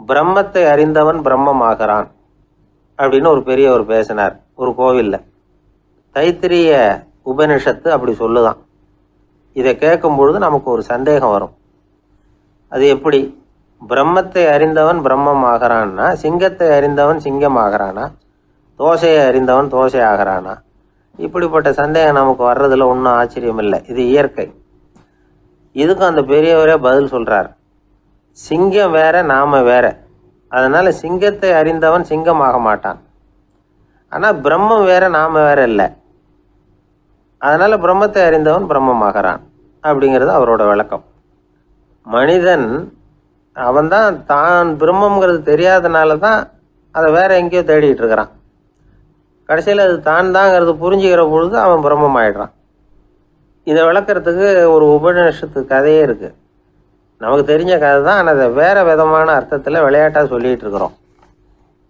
பிரம்மத்தை அறிந்தவன் பிரம்மமாகிறான் அப்படின்னு ஒரு பெரியவர் பேசினார் ஒரு கோவிலில். தைத்திரிய உபனிஷத்து அப்படி சொல்லுதான். இதை கேட்கும் பொழுது நமக்கு ஒரு சந்தேகம் வரும். அது எப்படி? பிரம்மத்தை அறிந்தவன் பிரம்மம் ஆகிறான்னா, சிங்கத்தை அறிந்தவன் சிங்கம் ஆகிறானா, தோசையை அறிந்தவன் தோசை ஆகிறானா? இப்படிப்பட்ட சந்தேகம் நமக்கு வர்றதுல ஒன்றும் ஆச்சரியம் இல்லை. இது இயற்கை. இதுக்கும் அந்த பெரியவரே பதில் சொல்றார். சிங்கம் வேற, நாம வேற. அதனால சிங்கத்தை அறிந்தவன் சிங்கம் ஆக மாட்டான். ஆனால் பிரம்மம் வேற, நாம வேற இல்லை. அதனால பிரம்மத்தை அறிந்தவன் பிரம்மமாகிறான் அப்படிங்கிறது அவரோட விளக்கம். மனிதன் அவன்தான் தான் பிரம்மங்கிறது தெரியாதனால தான் அதை வேற எங்கேயோ தேடிட்டு இருக்கிறான். கடைசியில் அது தான் தாங்கிறது புரிஞ்சுக்கிற பொழுது அவன் பிரம்மம் ஆயிடுறான். இதை விளக்கிறதுக்கு ஒரு உபநிஷத்து கதையே இருக்குது. நமக்கு தெரிஞ்ச கதை தான், ஆனால் அதை வேற விதமான அர்த்தத்தில் விளையாட்டாக சொல்லிகிட்டு இருக்கிறோம்.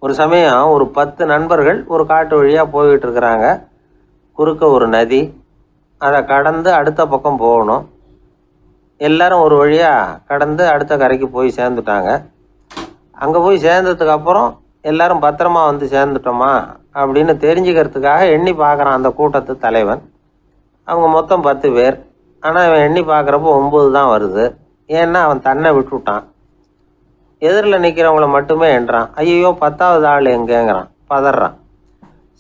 ஒரு சமயம் ஒரு 10 நண்பர்கள் ஒரு காட்டு வழியாக போய்கிட்டு இருக்கிறாங்க. குறுக்க ஒரு நதி, அதை கடந்து அடுத்த பக்கம் போகணும். எல்லாரும் ஒரு வழியாக கடந்து அடுத்த கரைக்கு போய் சேர்ந்துட்டாங்க. அங்கே போய் சேர்ந்ததுக்கு அப்புறம் எல்லாரும் பத்திரமா வந்து சேர்ந்துட்டோமா அப்படின்னு தெரிஞ்சுக்கிறதுக்காக எண்ணி பார்க்குறான் அந்த கூட்டத்து தலைவன். அவங்க மொத்தம் 10 பேர். ஆனால் அவன் எண்ணி பார்க்குறப்போ 9 தான் வருது. ஏன்னா அவன் தன்னை விட்டுவிட்டான். எதிரில் நிற்கிறவங்கள மட்டுமே எண்ணுறான். ஐயோ 10வது ஆள் எங்கேங்கிறான், பதறான்.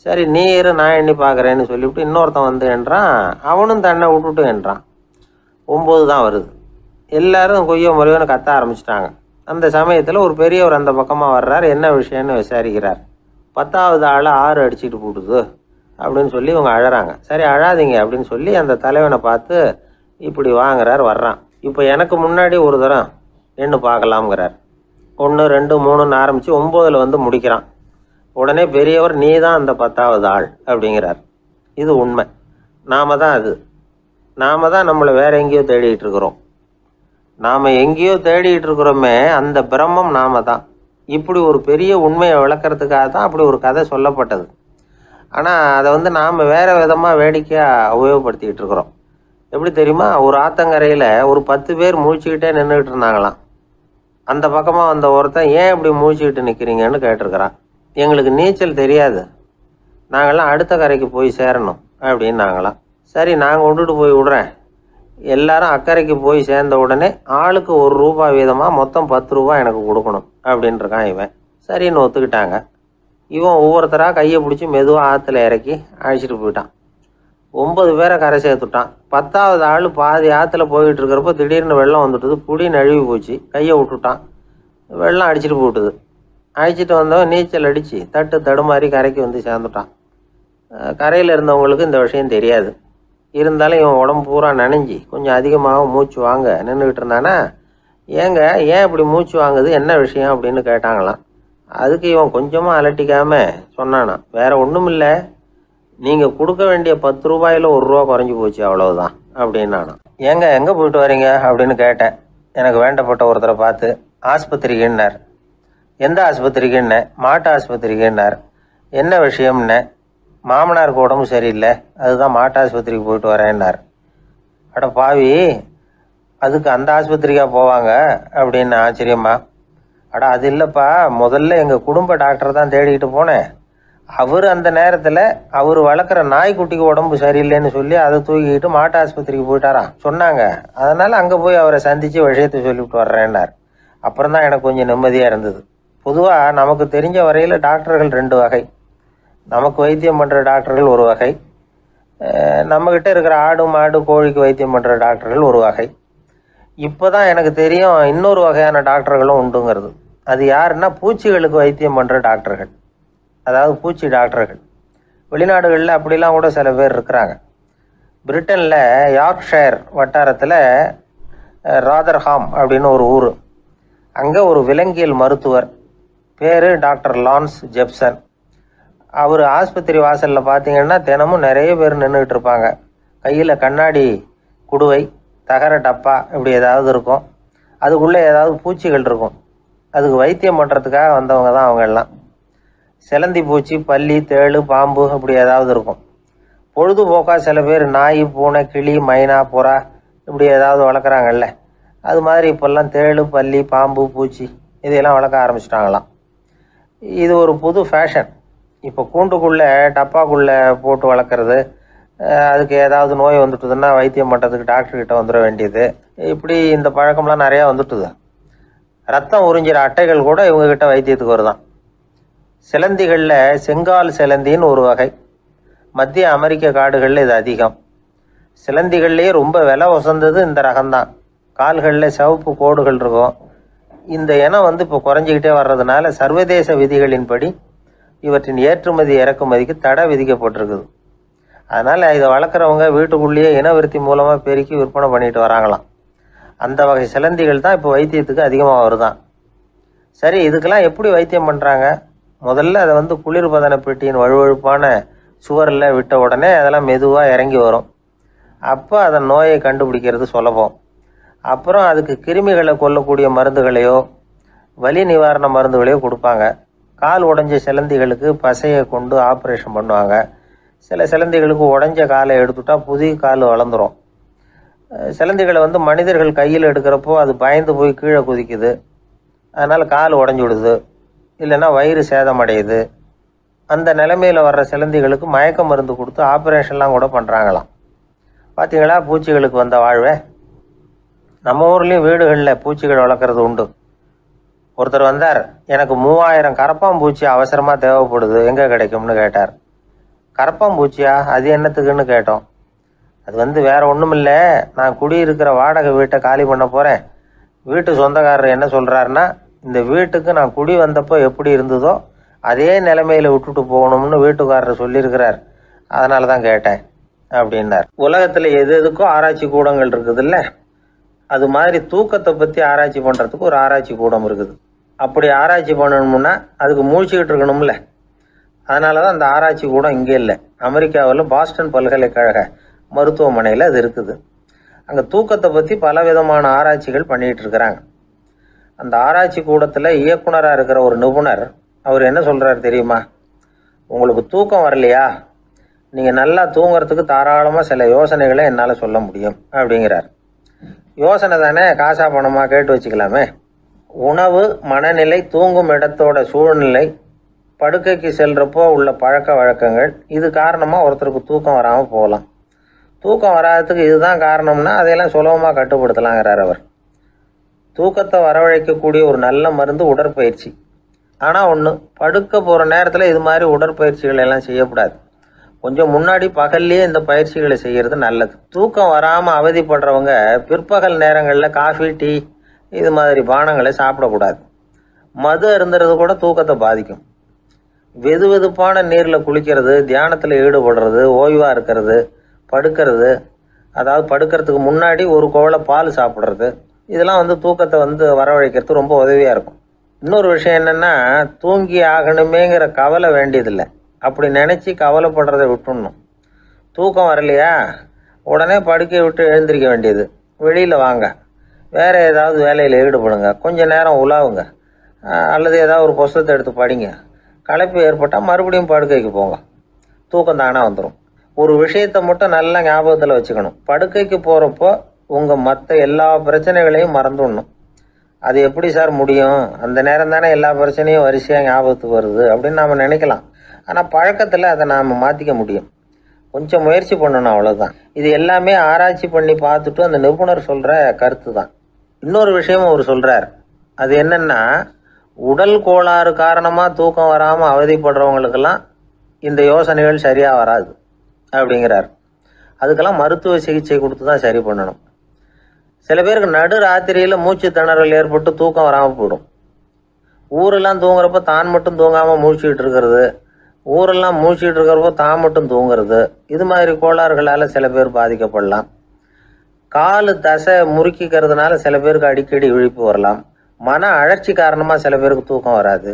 சரி நீ இரு, நான் எண்ணி பார்க்குறேன்னு சொல்லிவிட்டு இன்னொருத்தன் வந்து எண்ணுறான். அவனும் தன்னை விட்டுட்டு எண்ணுறான். 9 தான் வருது. எல்லாரும் கொய்யோ முறையோன்னு கத்த ஆரம்பிச்சிட்டாங்க. அந்த சமயத்தில் ஒரு பெரியவர் அந்த பக்கமாக வர்றார். என்ன விஷயம்னு விசாரிக்கிறார். 10வது ஆளை 6 அடிச்சுட்டு போட்டுது அப்படின்னு சொல்லி இவங்க அழறாங்க. சரி அழாதீங்க அப்படின்னு சொல்லி அந்த தலைவனை பார்த்து இப்படி வாங்குறார். வர்றான். இப்போ எனக்கு முன்னாடி ஒரு தரம் எண்ணு பார்க்கலாம்ங்கிறார். 1 2 3ன்னு ஆரம்பித்து 9ல் வந்து முடிக்கிறான். உடனே பெரியவர் நீ தான் அந்த 10வது ஆள் அப்படிங்கிறார். இது உண்மை. நாம தான் அது. நாம தான் நம்மளை வேற எங்கேயோ தேடிட்டு இருக்கிறோம். நாம் எங்கேயோ தேடிட்டு இருக்கிறோமே, அந்த பிரம்மம் நாம தான். இப்படி ஒரு பெரிய உண்மையை விளக்கிறதுக்காக தான் அப்படி ஒரு கதை சொல்லப்பட்டது. ஆனால் அதை வந்து நாம் வேறு விதமாக வேடிக்கையாக உபயோகப்படுத்திக்கிட்டு இருக்கிறோம். எப்படி தெரியுமா? ஒரு ஆத்தங்கரையில் ஒரு 10 பேர் முழிச்சுக்கிட்டே நின்றுக்கிட்டு இருந்தாங்களாம். அந்த பக்கமாக வந்த ஒருத்தன் ஏன் இப்படி முழிச்சுக்கிட்டு நிற்கிறீங்கன்னு கேட்டிருக்கிறான். எங்களுக்கு நீச்சல் தெரியாது, நாங்கள்லாம் அடுத்த கரைக்கு போய் சேரணும் அப்படின்னு நாங்களாம். சரி நான் கொண்டுட்டு போய் விடுறேன். எல்லாரும் அக்கறைக்கு போய் சேர்ந்த உடனே ஆளுக்கு ₹1 வீதமாக மொத்தம் ₹10 எனக்கு கொடுக்கணும் அப்படின்ட்டுருக்கான் இவன். சரின்னு ஒத்துக்கிட்டாங்க. இவன் ஒவ்வொருத்தராக கையை பிடிச்சி மெதுவாக ஆற்றுல இறக்கி அழைச்சிட்டு போயிட்டான். 9 பேரை கரை சேர்த்துட்டான். 10வது ஆள் பாதி ஆற்றுல போயிட்டு இருக்கிறப்போ திடீர்னு வெள்ளம் வந்துட்டுது. புடி நழுவி போச்சு. கையை விட்டுட்டான். வெள்ளம் அடிச்சுட்டு போட்டுது. அழைச்சிட்டு வந்தவன் நீச்சல் அடித்து தட்டு தடுமாறி கரைக்கு வந்து சேர்ந்துட்டான். கரையில் இருந்தவங்களுக்கு இந்த விஷயம் தெரியாது. இருந்தாலும் இவன் உடம்பு பூரா நனைஞ்சி கொஞ்சம் அதிகமாக மூச்சு வாங்க நின்றுக்கிட்டு இருந்தானா, ஏங்க ஏன் இப்படி மூச்சு வாங்குது, என்ன விஷயம் அப்படின்னு கேட்டாங்களாம். அதுக்கு இவன் கொஞ்சமாக அலட்டிக்காமல் சொன்னானா, வேற ஒன்றும் இல்லை, நீங்கள் கொடுக்க வேண்டிய ₹10ல் ₹1 குறைஞ்சி போச்சு அவ்வளவுதான் அப்படின்னானா. ஏங்க எங்கே போயிட்டு வரீங்க அப்படின்னு கேட்டேன். எனக்கு வேண்டப்பட்ட ஒருத்தரை பார்த்து. ஆஸ்பத்திரிக்குன்னார். எந்த ஆஸ்பத்திரிக்குன்னே? மாட்டு ஆஸ்பத்திரிக்குன்னார். என்ன விஷயம்னே? மாமனாருக்கு உடம்பு சரியில்லை, அதுதான் மாட்டு ஆஸ்பத்திரிக்கு போயிட்டு வரேன்னார். அட பாவி, அதுக்கு அந்த ஆஸ்பத்திரிக்கா போவாங்க அப்படின்னு ஆச்சரியமா. அட அது இல்லைப்பா, முதல்ல எங்கள் குடும்ப டாக்டர் தான் தேடிக்கிட்டு போனேன். அவர் அந்த நேரத்தில் அவர் வளர்க்குற நாய்க்குட்டிக்கு உடம்பு சரியில்லைன்னு சொல்லி அதை தூக்கிக்கிட்டு மாட்டு ஆஸ்பத்திரிக்கு போயிட்டாராம் சொன்னாங்க. அதனால் அங்கே போய் அவரை சந்தித்து விஷயத்தை சொல்லிவிட்டு வர்றேன்னார். அப்புறம் தான் எனக்கு கொஞ்சம் நிம்மதியாக இருந்தது. பொதுவாக நமக்கு தெரிஞ்ச வரையில் டாக்டர்கள் 2 வகை. நமக்கு வைத்தியம் பண்ணுற டாக்டர்கள் ஒரு வகை, நம்மக்கிட்ட இருக்கிற ஆடு மாடு கோழிக்கு வைத்தியம் பண்ணுற டாக்டர்கள் ஒரு வகை. இப்போ தான் எனக்கு தெரியும் இன்னொரு வகையான டாக்டர்களும் உண்டுங்கிறது. அது யாருன்னா பூச்சிகளுக்கு வைத்தியம் பண்ணுற டாக்டர்கள், அதாவது பூச்சி டாக்டர்கள். வெளிநாடுகளில் அப்படிலாம் கூட சில பேர் இருக்கிறாங்க. பிரிட்டனில் யார்க்ஷயர் வட்டாரத்தில் ராதர்ஹாம் அப்படின்னு ஒரு ஊர். அங்கே ஒரு விலங்கியல் மருத்துவர் பேர் டாக்டர் லான்ஸ் ஜெப்சன். அவர் ஆஸ்பத்திரி வாசலில் பார்த்தீங்கன்னா தினமும் நிறைய பேர் நின்றுக்கிட்டு இருப்பாங்க. கையில் கண்ணாடி குடுவை, தகர டப்பா இப்படி ஏதாவது இருக்கும். அதுக்குள்ளே ஏதாவது பூச்சிகள் இருக்கும். அதுக்கு வைத்தியம் பண்ணுறதுக்காக வந்தவங்க தான் அவங்க எல்லாம். சிலந்தி பூச்சி, பல்லி, தேளு, பாம்பு இப்படி ஏதாவது இருக்கும். பொழுதுபோக்காக சில பேர் நாய், பூனை, கிளி, மைனா, புறா இப்படி ஏதாவது வளர்க்குறாங்கல்ல, அது மாதிரி இப்போல்லாம் தேளு, பல்லி, பாம்பு, பூச்சி இதையெல்லாம் வளர்க்க ஆரம்பிச்சிட்டாங்களாம். இது ஒரு புது ஃபேஷன். இப்போ கூண்டுக்குள்ளே டப்பாக்குள்ளே போட்டு வளர்க்குறது, அதுக்கு ஏதாவது நோய் வந்துட்டுதுன்னா வைத்தியம் பண்ணுறதுக்கு டாக்டர்கிட்ட வந்துட வேண்டியது, இப்படி இந்த பழக்கம்லாம் நிறையா வந்துட்டுது. ரத்தம் உறிஞ்சிற அட்டைகள் கூட இவங்ககிட்ட வைத்தியத்துக்கு வருதான். சிலந்திகளில் செங்கால் சிலந்தின்னு ஒரு வகை. மத்திய அமெரிக்க காடுகளில் இது அதிகம். சிலந்திகள்லேயே ரொம்ப விலை உசந்தது இந்த ரகம்தான். கால்களில் சிவப்பு கோடுகள் இருக்கும். இந்த இனம் இப்போ குறைஞ்சிக்கிட்டே வர்றதுனால சர்வதேச விதிகளின்படி இவற்றின் ஏற்றுமதி இறக்குமதிக்கு தடை விதிக்கப்பட்டிருக்குது. அதனால் இதை வளர்க்குறவங்க வீட்டுக்குள்ளேயே இனவிருத்தி மூலமாக பெருக்கி விற்பனை பண்ணிட்டு வராங்களாம். அந்த வகை சிலந்திகள் தான் இப்போ வைத்தியத்துக்கு அதிகமாக வருதான். சரி, இதுக்கெல்லாம் எப்படி வைத்தியம் பண்ணுறாங்க? முதல்ல அதை குளிர்பதன பெட்டியின் வழுவழுப்பான சுவரில் விட்ட உடனே அதெல்லாம் மெதுவாக இறங்கி வரும். அப்போ அதன் நோயை கண்டுபிடிக்கிறது சுலபம். அப்புறம் அதுக்கு கிருமிகளை கொல்லக்கூடிய மருந்துகளையோ வலி நிவாரண மருந்துகளையோ கொடுப்பாங்க. கால் உடைஞ்ச சிலந்திகளுக்கு பசையை கொண்டு ஆப்ரேஷன் பண்ணுவாங்க. சில சிலந்திகளுக்கு உடைஞ்ச காலை எடுத்துட்டா புதிய கால் வளர்ந்துடும். சிலந்திகளை மனிதர்கள் கையில் எடுக்கிறப்போ அது பயந்து போய் கீழே குதிக்குது. அதனால் கால் உடஞ்சி விடுது, இல்லைன்னா வயிறு சேதமடையுது. அந்த நிலைமையில் வர்ற சிலந்திகளுக்கு மயக்க மருந்து கொடுத்து ஆப்ரேஷன்லாம் கூட பண்ணுறாங்களாம். பார்த்தீங்களா பூச்சிகளுக்கு வந்த வாழ்வே. நம்ம ஊர்லேயும் வீடுகளில் பூச்சிகள் வளர்க்குறது உண்டு. ஒருத்தர் வந்தார், எனக்கு 3000 கரப்பாம்பூச்சி அவசரமாக தேவைப்படுது, எங்கே கிடைக்கும்னு கேட்டார். கரப்பாம்பூச்சியா? அது என்னத்துக்குன்னு கேட்டோம். அது வேற ஒன்றும் இல்லை, நான் குடியிருக்கிற வாடகை வீட்டை காலி பண்ண போகிறேன். வீட்டு சொந்தக்காரர் என்ன சொல்கிறாருன்னா, இந்த வீட்டுக்கு நான் குடி வந்தப்போ எப்படி இருந்ததோ அதே நிலைமையில் விட்டுட்டு போகணும்னு வீட்டுக்காரர் சொல்லியிருக்கிறார், அதனால தான் கேட்டேன் அப்படின்னார். உலகத்தில் எது எதுக்கோ ஆராய்ச்சி கூடங்கள் இருக்குதுல்ல, அது மாதிரி தூக்கத்தை பற்றி ஆராய்ச்சி பண்ணுறதுக்கு ஒரு ஆராய்ச்சி கூடம் இருக்குது. அப்படி ஆராய்ச்சி பண்ணணும்னா அதுக்கு மூழ்கிக்கிட்டு இருக்கணும்ல. அதனால தான் அந்த ஆராய்ச்சி கூடம் இங்கே இல்லை. அமெரிக்காவில் பாஸ்டன் பல்கலைக்கழக மருத்துவமனையில் அது இருக்குது. அங்கே தூக்கத்தை பற்றி பலவிதமான ஆராய்ச்சிகள் பண்ணிகிட்டு இருக்கிறாங்க. அந்த ஆராய்ச்சி கூடத்தில் இயக்குனராக இருக்கிற ஒரு நிபுணர், அவர் என்ன சொல்கிறார் தெரியுமா? உங்களுக்கு தூக்கம் வரலையா, நீங்கள் நல்லா தூங்குறதுக்கு தாராளமாக சில யோசனைகளை என்னால் சொல்ல முடியும் அப்படிங்கிறார். யோசனை தானே, காசா பணமாக கேட்டு வச்சுக்கலாமே. உணவு, மனநிலை, தூங்கும் இடத்தோட சூழ்நிலை, படுக்கைக்கு செல்றப்போ உள்ள பழக்க வழக்கங்கள், இது காரணமாக ஒருத்தருக்கு தூக்கம் வராமல் போகலாம். தூக்கம் வராததுக்கு இதுதான் காரணம்னா அதையெல்லாம் சுலபமாக கட்டுப்படுத்தலாங்கிறார் அவர். தூக்கத்தை வரவழைக்கக்கூடிய ஒரு நல்ல மருந்து உடற்பயிற்சி. ஆனால் ஒன்று, படுக்க போகிற நேரத்தில் இது மாதிரி உடற்பயிற்சிகள் எல்லாம் செய்யக்கூடாது. கொஞ்சம் முன்னாடி பகல்லையே இந்த பயிற்சிகளை செய்கிறது நல்லது. தூக்கம் வராமல் அவதிப்படுறவங்க பிற்பகல் நேரங்களில் காஃபி, டீ இது மாதிரி பானங்களை சாப்பிடக்கூடாது. மது அருந்துறது கூட தூக்கத்தை பாதிக்கும். வெது வெதுப்பான நீரில் குளிக்கிறது, தியானத்தில் ஈடுபடுறது, ஓய்வாக இருக்கிறது, படுக்கிறது, அதாவது படுக்கிறதுக்கு முன்னாடி ஒரு குவளை பால் சாப்பிட்றது, இதெல்லாம் தூக்கத்தை வரவழைக்கிறது ரொம்ப உதவியாக இருக்கும். இன்னொரு விஷயம் என்னென்னா, தூங்கி ஆகணுமேங்கிற கவலை வேண்டியதில்லை. அப்படி நினச்சி கவலைப்படுறதை விட்டுடணும். தூக்கம் வரலையா, உடனே படுக்கையை விட்டு எழுந்திரிக்க வேண்டியது. வெளியில் வாங்க, வேறு ஏதாவது வேலையில் ஈடுபடுங்க, கொஞ்சம் நேரம் உலாவுங்க, அல்லது ஏதாவது ஒரு புஸ்தகத்தை எடுத்து படிங்க. களைப்பு ஏற்பட்டால் மறுபடியும் படுக்கைக்கு போங்க, தூக்கம் தானே வந்துடும். ஒரு விஷயத்தை மட்டும் நல்லா ஞாபகத்தில் வச்சுக்கணும். படுக்கைக்கு போகிறப்போ உங்கள் மற்ற எல்லா பிரச்சனைகளையும் மறந்துடணும். அது எப்படி சார் முடியும், அந்த நேரம் தானே எல்லா பிரச்சனையும் வரிசையாக ஞாபகத்துக்கு வருது அப்படின்னு நாம் நினைக்கலாம். ஆனால் பழக்கத்தில் அதை நாம் மாற்றிக்க முடியும். கொஞ்சம் முயற்சி பண்ணணும், அவ்வளோதான். இது எல்லாமே ஆராய்ச்சி பண்ணி பார்த்துட்டு அந்த நிபுணர் சொல்கிற கருத்து தான். இன்னொரு விஷயமும் அவர் சொல்கிறார். அது என்னென்னா, உடல் கோளாறு காரணமாக தூக்கம் வராமல் அவதிப்படுறவங்களுக்கெல்லாம் இந்த யோசனைகள் சரியாக வராது அப்படிங்கிறார். அதுக்கெல்லாம் மருத்துவ சிகிச்சை கொடுத்து தான் சரி பண்ணணும். சில பேருக்கு நடு ராத்திரியில் மூச்சு திணறல் ஏற்பட்டு தூக்கம் வராமல் போயிடும். ஊரெல்லாம் தூங்குறப்ப தான் மட்டும் தூங்காமல் மூழ்கிட்டு இருக்கிறது, ஊரெல்லாம் மூழ்கிட்டு இருக்கிறப்போ தான் மட்டும் தூங்குறது, இது மாதிரி கோளாறுகளால் சில பேர் பாதிக்கப்படலாம். காலு தசை முறுக்கிக்கிறதுனால சில பேருக்கு அடிக்கடி விழிப்பு வரலாம். மன அழற்சி காரணமாக சில பேருக்கு தூக்கம் வராது.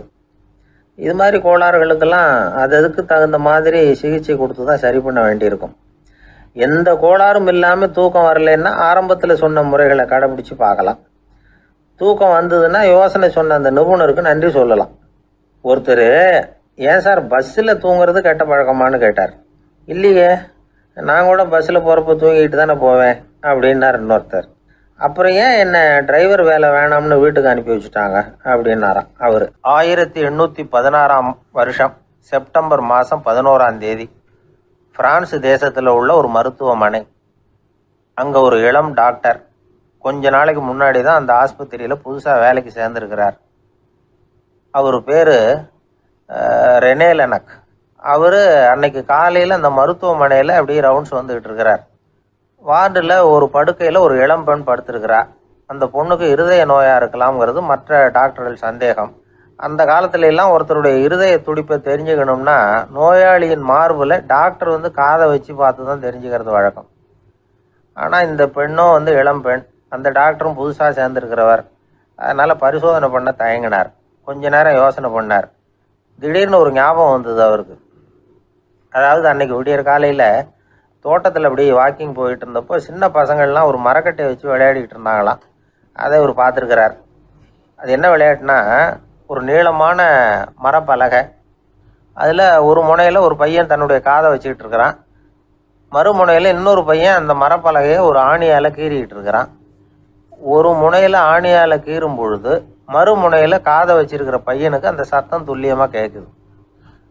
இது மாதிரி கோளாறுகளுக்கெல்லாம் அதுக்கு தகுந்த மாதிரி சிகிச்சை கொடுத்து தான் சரி பண்ண வேண்டியிருக்கும். எந்த கோளாறும் இல்லாமல் தூக்கம் வரலைன்னா ஆரம்பத்தில் சொன்ன முறைகளை கடைபிடிச்சு பார்க்கலாம். தூக்கம் வந்ததுன்னா யோசனை சொன்ன அந்த நிபுணருக்கு நன்றி சொல்லலாம். ஒருத்தர், ஏன் சார் பஸ்ஸில் தூங்குறது கெட்ட பழக்கமானு கேட்டார். இல்லையே, நான் கூட பஸ்ஸில் போகிறப்ப தூங்கிட்டு தானே போவேன் அப்படின்னார் இன்னொருத்தர். அப்புறம் ஏன் என்ன டிரைவர் வேலை வேணாம்னு வீட்டுக்கு அனுப்பி வச்சுட்டாங்க அப்படின்னாராம் அவர். 1816 வருஷம் செப்டம்பர் மாதம் 11ஆம் தேதி பிரான்ஸ் தேசத்தில் உள்ள ஒரு மருத்துவமனை. அங்கே ஒரு இளம் டாக்டர் கொஞ்ச நாளைக்கு முன்னாடி தான் அந்த ஆஸ்பத்திரியில் புதுசாக வேலைக்கு சேர்ந்துருக்கிறார். அவர் பேர் ரெனே லெனக். அவர் அன்னைக்கு காலையில் அந்த மருத்துவமனையில் அப்படியே ரவுண்ட்ஸ் வந்துக்கிட்டு இருக்கிறார். வார்டில் ஒரு படுக்கையில் ஒரு இளம் பெண் படுத்திருக்கிறா. அந்த பொண்ணுக்கு இருதய நோயாக இருக்கலாம்ங்கிறது மற்ற டாக்டர்கள் சந்தேகம். அந்த காலத்துல எல்லாம் ஒருத்தருடைய இருதய துடிப்பை தெரிஞ்சுக்கணும்னா நோயாளியின் மார்பில் டாக்டர் காதை வச்சு பார்த்து தான் தெரிஞ்சுக்கிறது வழக்கம். ஆனால் இந்த பெண்ணும் இளம் பெண், அந்த டாக்டரும் புதுசாக சேர்ந்துருக்கிறவர். அதனால் பரிசோதனை பண்ண தயங்கினார். கொஞ்ச நேரம் யோசனை பண்ணார். திடீர்னு ஒரு ஞாபகம் வந்தது அவருக்கு. அதாவது அன்னைக்கு விடியற் காலையில் தோட்டத்தில் அப்படியே வாக்கிங் போயிட்டு இருந்தப்போ சின்ன பசங்கள்லாம் ஒரு மரக்கட்டையை வச்சு விளையாடிக்கிட்டு இருந்தாங்களாம். அதை இவர் பார்த்துருக்கிறார். அது என்ன விளையாட்டுனா, ஒரு நீளமான மரப்பலகை, அதில் ஒரு முனையில் ஒரு பையன் தன்னுடைய காதை வச்சுக்கிட்டு இருக்கிறான், மறுமுனையில் இன்னொரு பையன் அந்த மரப்பலகையை ஒரு ஆணியால் கீறிக்கிட்டு இருக்கிறான். ஒரு முனையில் ஆணியால் கீறும் பொழுது மறுமுனையில் காதை வச்சிருக்கிற பையனுக்கு அந்த சத்தம் துல்லியமாக கேட்குது.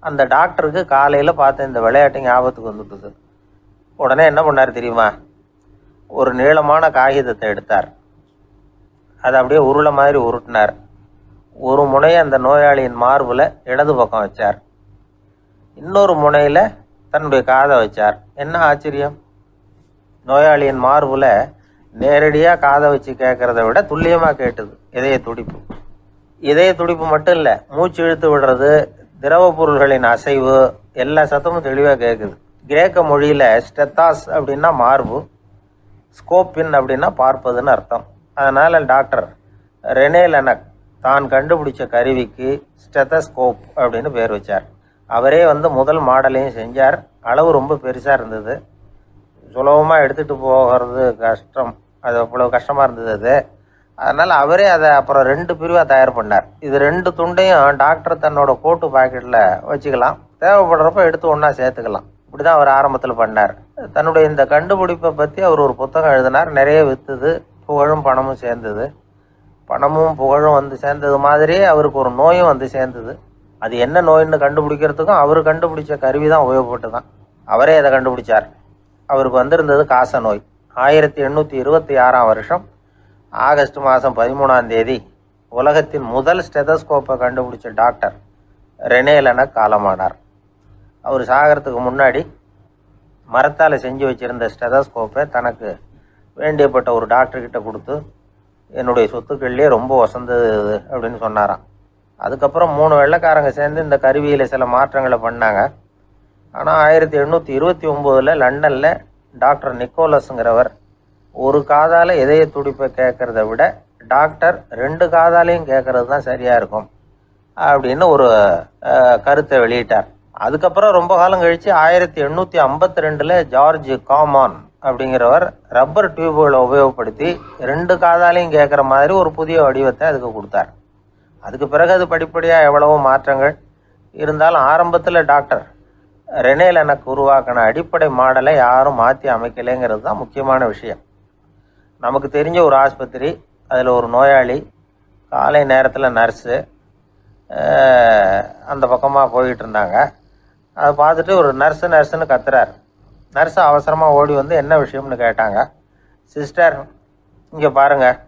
அந்த டாக்டருக்கு காலையில் பார்த்த இந்த விளையாட்டு ஞாபகத்துக்கு வந்துட்டுது. உடனே என்ன பண்ணார் தெரியுமா? ஒரு நீளமான காகிதத்தை எடுத்தார். அதை அப்படியே உருளை மாதிரி உருட்டினார். ஒரு முனையை அந்த நோயாளியின் மார்பில் இடது பக்கம் வச்சார், இன்னொரு முனையில் தன்னுடைய காதை வச்சார். என்ன ஆச்சரியம்! நோயாளியின் மார்பில் நேரடியாக காதை வச்சு கேட்குறத விட துல்லியமாக கேட்டுது இதய துடிப்பு. இதய துடிப்பு மட்டும் இல்லை, மூச்சு இழுத்து விடுறது, திரவ பொருள்களின் அசைவு, எல்லா சத்தமும் தெளிவாக கேட்குது. கிரேக்க மொழியில் ஸ்டெத்தாஸ் அப்படின்னா மார்பு, ஸ்கோப்பின் அப்படின்னா பார்ப்பதுன்னு அர்த்தம். அதனால் டாக்டர் ரெனே லெனக் தான் கண்டுபிடிச்ச கருவிக்கு ஸ்டெத்தஸ்கோப் அப்படின்னு பேர் வச்சார். அவரே முதல் மாடலையும் செஞ்சார். அளவு ரொம்ப பெருசாக இருந்தது, சுலபமாக எடுத்துகிட்டு போகிறது கஷ்டம், அது அவ்வளோ கஷ்டமாக இருந்தது அது. அதனால் அவரே அதை அப்புறம் 2 பிரிவாக தயார் பண்ணார். இது 2 துண்டையும் டாக்டர் தன்னோட கோட்டு பாக்கெட்டில் வச்சுக்கலாம், தேவைப்படுறப்ப எடுத்து ஒன்றா சேர்த்துக்கலாம். இப்படி தான் அவர் ஆரம்பத்தில் பண்ணார். தன்னுடைய இந்த கண்டுபிடிப்பை பற்றி அவர் ஒரு புத்தகம் எழுதினார். நிறைய விற்றுது, புகழும் பணமும் சேர்ந்தது. பணமும் புகழும் சேர்ந்தது மாதிரியே அவருக்கு ஒரு நோயும் சேர்ந்தது. அது என்ன நோயின்னு கண்டுபிடிக்கிறதுக்கும் அவர் கண்டுபிடிச்ச கருவி தான் உபயோகப்பட்டு தான். அவரே அதை கண்டுபிடிச்சார். அவருக்கு வந்திருந்தது காச நோய். 1826 வருஷம் ஆகஸ்ட் மாதம் 13ஆம் தேதி உலகத்தின் முதல் ஸ்டெதஸ்கோப்பை கண்டுபிடிச்ச டாக்டர் ரெனே லெனக் காலமானார். அவர் சாகிறதுக்கு முன்னாடி மரத்தால் செஞ்சு வச்சுருந்த ஸ்டெதஸ்கோப்பை தனக்கு வேண்டியப்பட்ட ஒரு டாக்டர்கிட்ட கொடுத்து, என்னுடைய சொத்துக்கள்லேயே ரொம்ப வசந்தது அப்படின்னு சொன்னாராம். அதுக்கப்புறம் 3 வெள்ளைக்காரங்க சேர்ந்து இந்த கருவியில் சில மாற்றங்களை பண்ணாங்க. ஆனால் 1829 லண்டனில் டாக்டர் நிக்கோலஸுங்கிறவர் ஒரு காதால் இதய துடிப்பை கேட்குறத விட டாக்டர் 2 காதாலையும் கேட்கறது தான் சரியாக இருக்கும் அப்படின்னு ஒரு கருத்தை வெளியிட்டார். அதுக்கப்புறம் ரொம்ப காலம் கழித்து 1852 ஜார்ஜ் காமான் அப்படிங்கிறவர் ரப்பர் டியூபுகளை உபயோகப்படுத்தி 2 காதாலையும் கேட்குற மாதிரி ஒரு புதிய வடிவத்தை அதுக்கு கொடுத்தார். அதுக்கு பிறகு அது படிப்படியாக எவ்வளவோ மாற்றங்கள் இருந்தாலும் ஆரம்பத்தில் டாக்டர் ரெனே லெனக் உருவாக்கின அடிப்படை மாடலை யாரும் மாற்றி அமைக்கலைங்கிறது தான் முக்கியமான விஷயம். நமக்கு தெரிஞ்ச ஒரு ஆஸ்பத்திரி, அதில் ஒரு நோயாளி, காலை நேரத்தில் நர்ஸு அந்த பக்கமாக போயிட்டு இருந்தாங்க. அதை பார்த்துட்டு ஒரு நர்ஸுன்னு கத்துறார். நர்ஸு அவசரமாக ஓடி என்ன விஷயம்னு கேட்டாங்க. சிஸ்டர், இங்கே பாருங்கள்,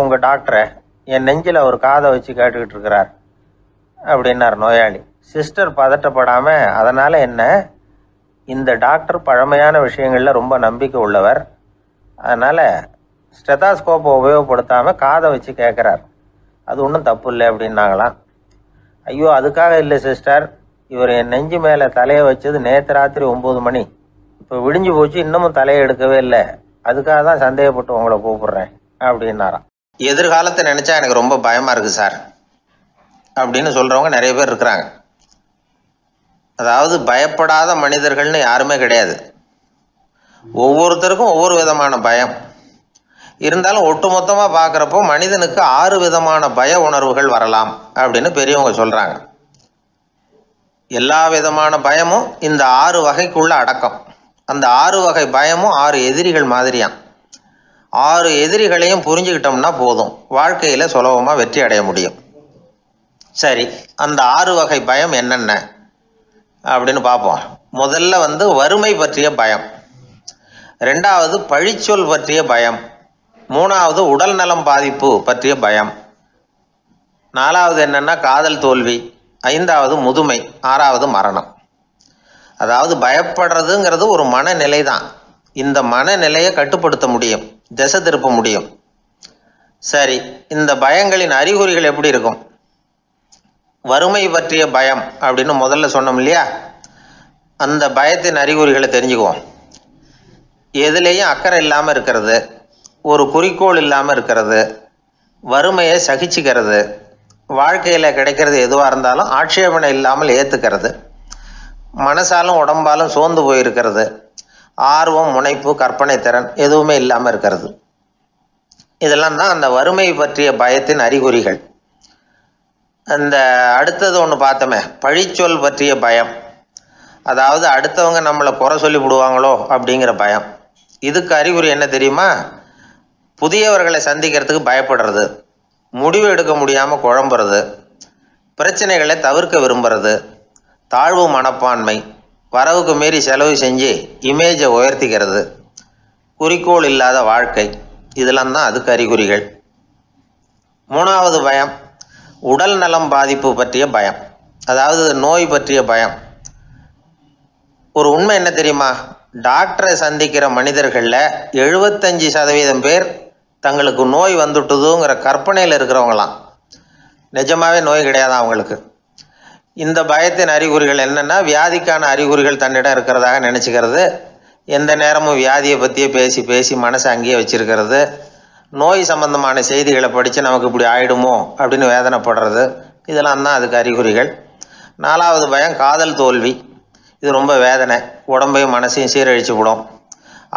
உங்கள் டாக்டரை என் நெஞ்சில் ஒரு காதை வச்சு கேட்டுக்கிட்டு இருக்கிறார் அப்படின்னார் நோயாளி. சிஸ்டர் பதட்டப்படாமல், அதனால் என்ன, இந்த டாக்டர் பழமையான விஷயங்களில் ரொம்ப நம்பிக்கை உள்ளவர், அதனால் ஸ்டெதாஸ்கோப்பை உபயோகப்படுத்தாமல் காதை வச்சு கேட்குறார், அது ஒன்றும் தப்பு இல்லை அப்படின்னாங்களாம். ஐயோ, அதுக்காக இல்லை சிஸ்டர், இவர் என் நெஞ்சு மேலே தலையை வச்சது நேற்று ராத்திரி 9 மணி, இப்போ விடிஞ்சு போச்சு, இன்னமும் தலையை எடுக்கவே இல்லை, அதுக்காக தான் சந்தேகப்பட்டு உங்களை கூப்பிடுறேன் அப்படின்னாராம். எதிர்காலத்தை நினச்சா எனக்கு ரொம்ப பயமாக இருக்குது சார் அப்படின்னு சொல்கிறவங்க நிறைய பேர் இருக்கிறாங்க. அதாவது பயப்படாத மனிதர்கள்னு யாருமே கிடையாது. ஒவ்வொருத்தருக்கும் ஒவ்வொரு விதமான பயம் இருந்தாலும் ஒட்டுமொத்தமாக பார்க்குறப்போ மனிதனுக்கு 6 விதமான பய உணர்வுகள் வரலாம் அப்படின்னு பெரியவங்க சொல்கிறாங்க. எல்லா விதமான பயமும் இந்த 6 வகைக்குள்ள அடக்கம். அந்த 6 வகை பயமும் 6 எதிரிகள் மாதிரியாம். 6 எதிரிகளையும் புரிஞ்சுக்கிட்டோம்னா போதும், வாழ்க்கையில் சுலபமாக வெற்றி அடைய முடியும். சரி, அந்த 6 வகை பயம் என்னென்ன அப்படின்னு பார்ப்போம். முதல்ல வறுமை பற்றிய பயம், 2வது பழிச்சொல் பற்றிய பயம், 3வது உடல் நலம் பாதிப்பு பற்றிய பயம், 4வது என்னன்னா காதல் தோல்வி, 5வது முதுமை, 6வது மரணம். அதாவது பயப்படுறதுங்கிறது ஒரு மனநிலை தான். இந்த மனநிலையை கட்டுப்படுத்த முடியும், திசை திருப்ப முடியும். சரி, இந்த பயங்களின் அறிகுறிகள் எப்படி இருக்கும்? வறுமை பற்றிய பயம் அப்படின்னு முதல்ல சொன்னோம் இல்லையா, அந்த பயத்தின் அறிகுறிகளை தெரிஞ்சுக்குவோம். எதுலேயும் அக்கறை இல்லாமல் இருக்கிறது, ஒரு குறிக்கோள் இல்லாமல் இருக்கிறது, வறுமையை சகிச்சுக்கிறது, வாழ்க்கையில் கிடைக்கிறது எதுவாக இருந்தாலும் ஆட்சேபனை இல்லாமல் ஏற்றுக்கிறது, மனசாலும் உடம்பாலும் சோர்ந்து போயிருக்கிறது, ஆர்வம், முனைப்பு, கற்பனை திறன் எதுவுமே இல்லாமல் இருக்கிறது. இதெல்லாம் தான் அந்த வறுமை பற்றிய பயத்தின் அறிகுறிகள். அந்த அடுத்தது ஒன்று பார்த்தோமே, பழிச்சொல் பற்றிய பயம். அதாவது அடுத்தவங்க நம்மளை குறை சொல்லி விடுவாங்களோ அப்படிங்கிற பயம். இதுக்கு அறிகுறி என்ன தெரியுமா? புதியவர்களை சந்திக்கிறதுக்கு பயப்படுறது, முடிவு எடுக்க முடியாமல் குழம்புறது, பிரச்சனைகளை தவிர்க்க விரும்புறது, தாழ்வு மனப்பான்மை, வரவுக்கு மீறி செலவு செஞ்சு இமேஜை உயர்த்திக்கிறது, குறிக்கோள் இல்லாத வாழ்க்கை, இதெல்லாம் தான் அதுக்கு அறிகுறிகள். 3வது பயம் உடல் நலம் பாதிப்பு பற்றிய பயம், அதாவது நோய் பற்றிய பயம். ஒரு உண்மை என்ன தெரியுமா? டாக்டரை சந்திக்கிற மனிதர்களில் 75% பேர் தங்களுக்கு நோய் வந்துட்டுதுங்கிற கற்பனையில் இருக்கிறவங்களாம். நிஜமாவே நோய் கிடையாது அவங்களுக்கு. இந்த பயத்தின் அறிகுறிகள் என்னென்னா, வியாதிக்கான அறிகுறிகள் தன்னிடம் இருக்கிறதாக நினச்சிக்கிறது, எந்த நேரமும் வியாதியை பற்றியே பேசி பேசி மனசை அங்கேயே வச்சிருக்கிறது, நோய் சம்பந்தமான செய்திகளை படித்து நமக்கு இப்படி ஆயிடுமோ அப்படின்னு வேதனைப்படுறது, இதெல்லாம் தான் அதுக்கு அறிகுறிகள். 4வது பயம் காதல் தோல்வி. இது ரொம்ப வேதனை, உடம்பையும் மனசையும் சீரழிச்சு விடும்.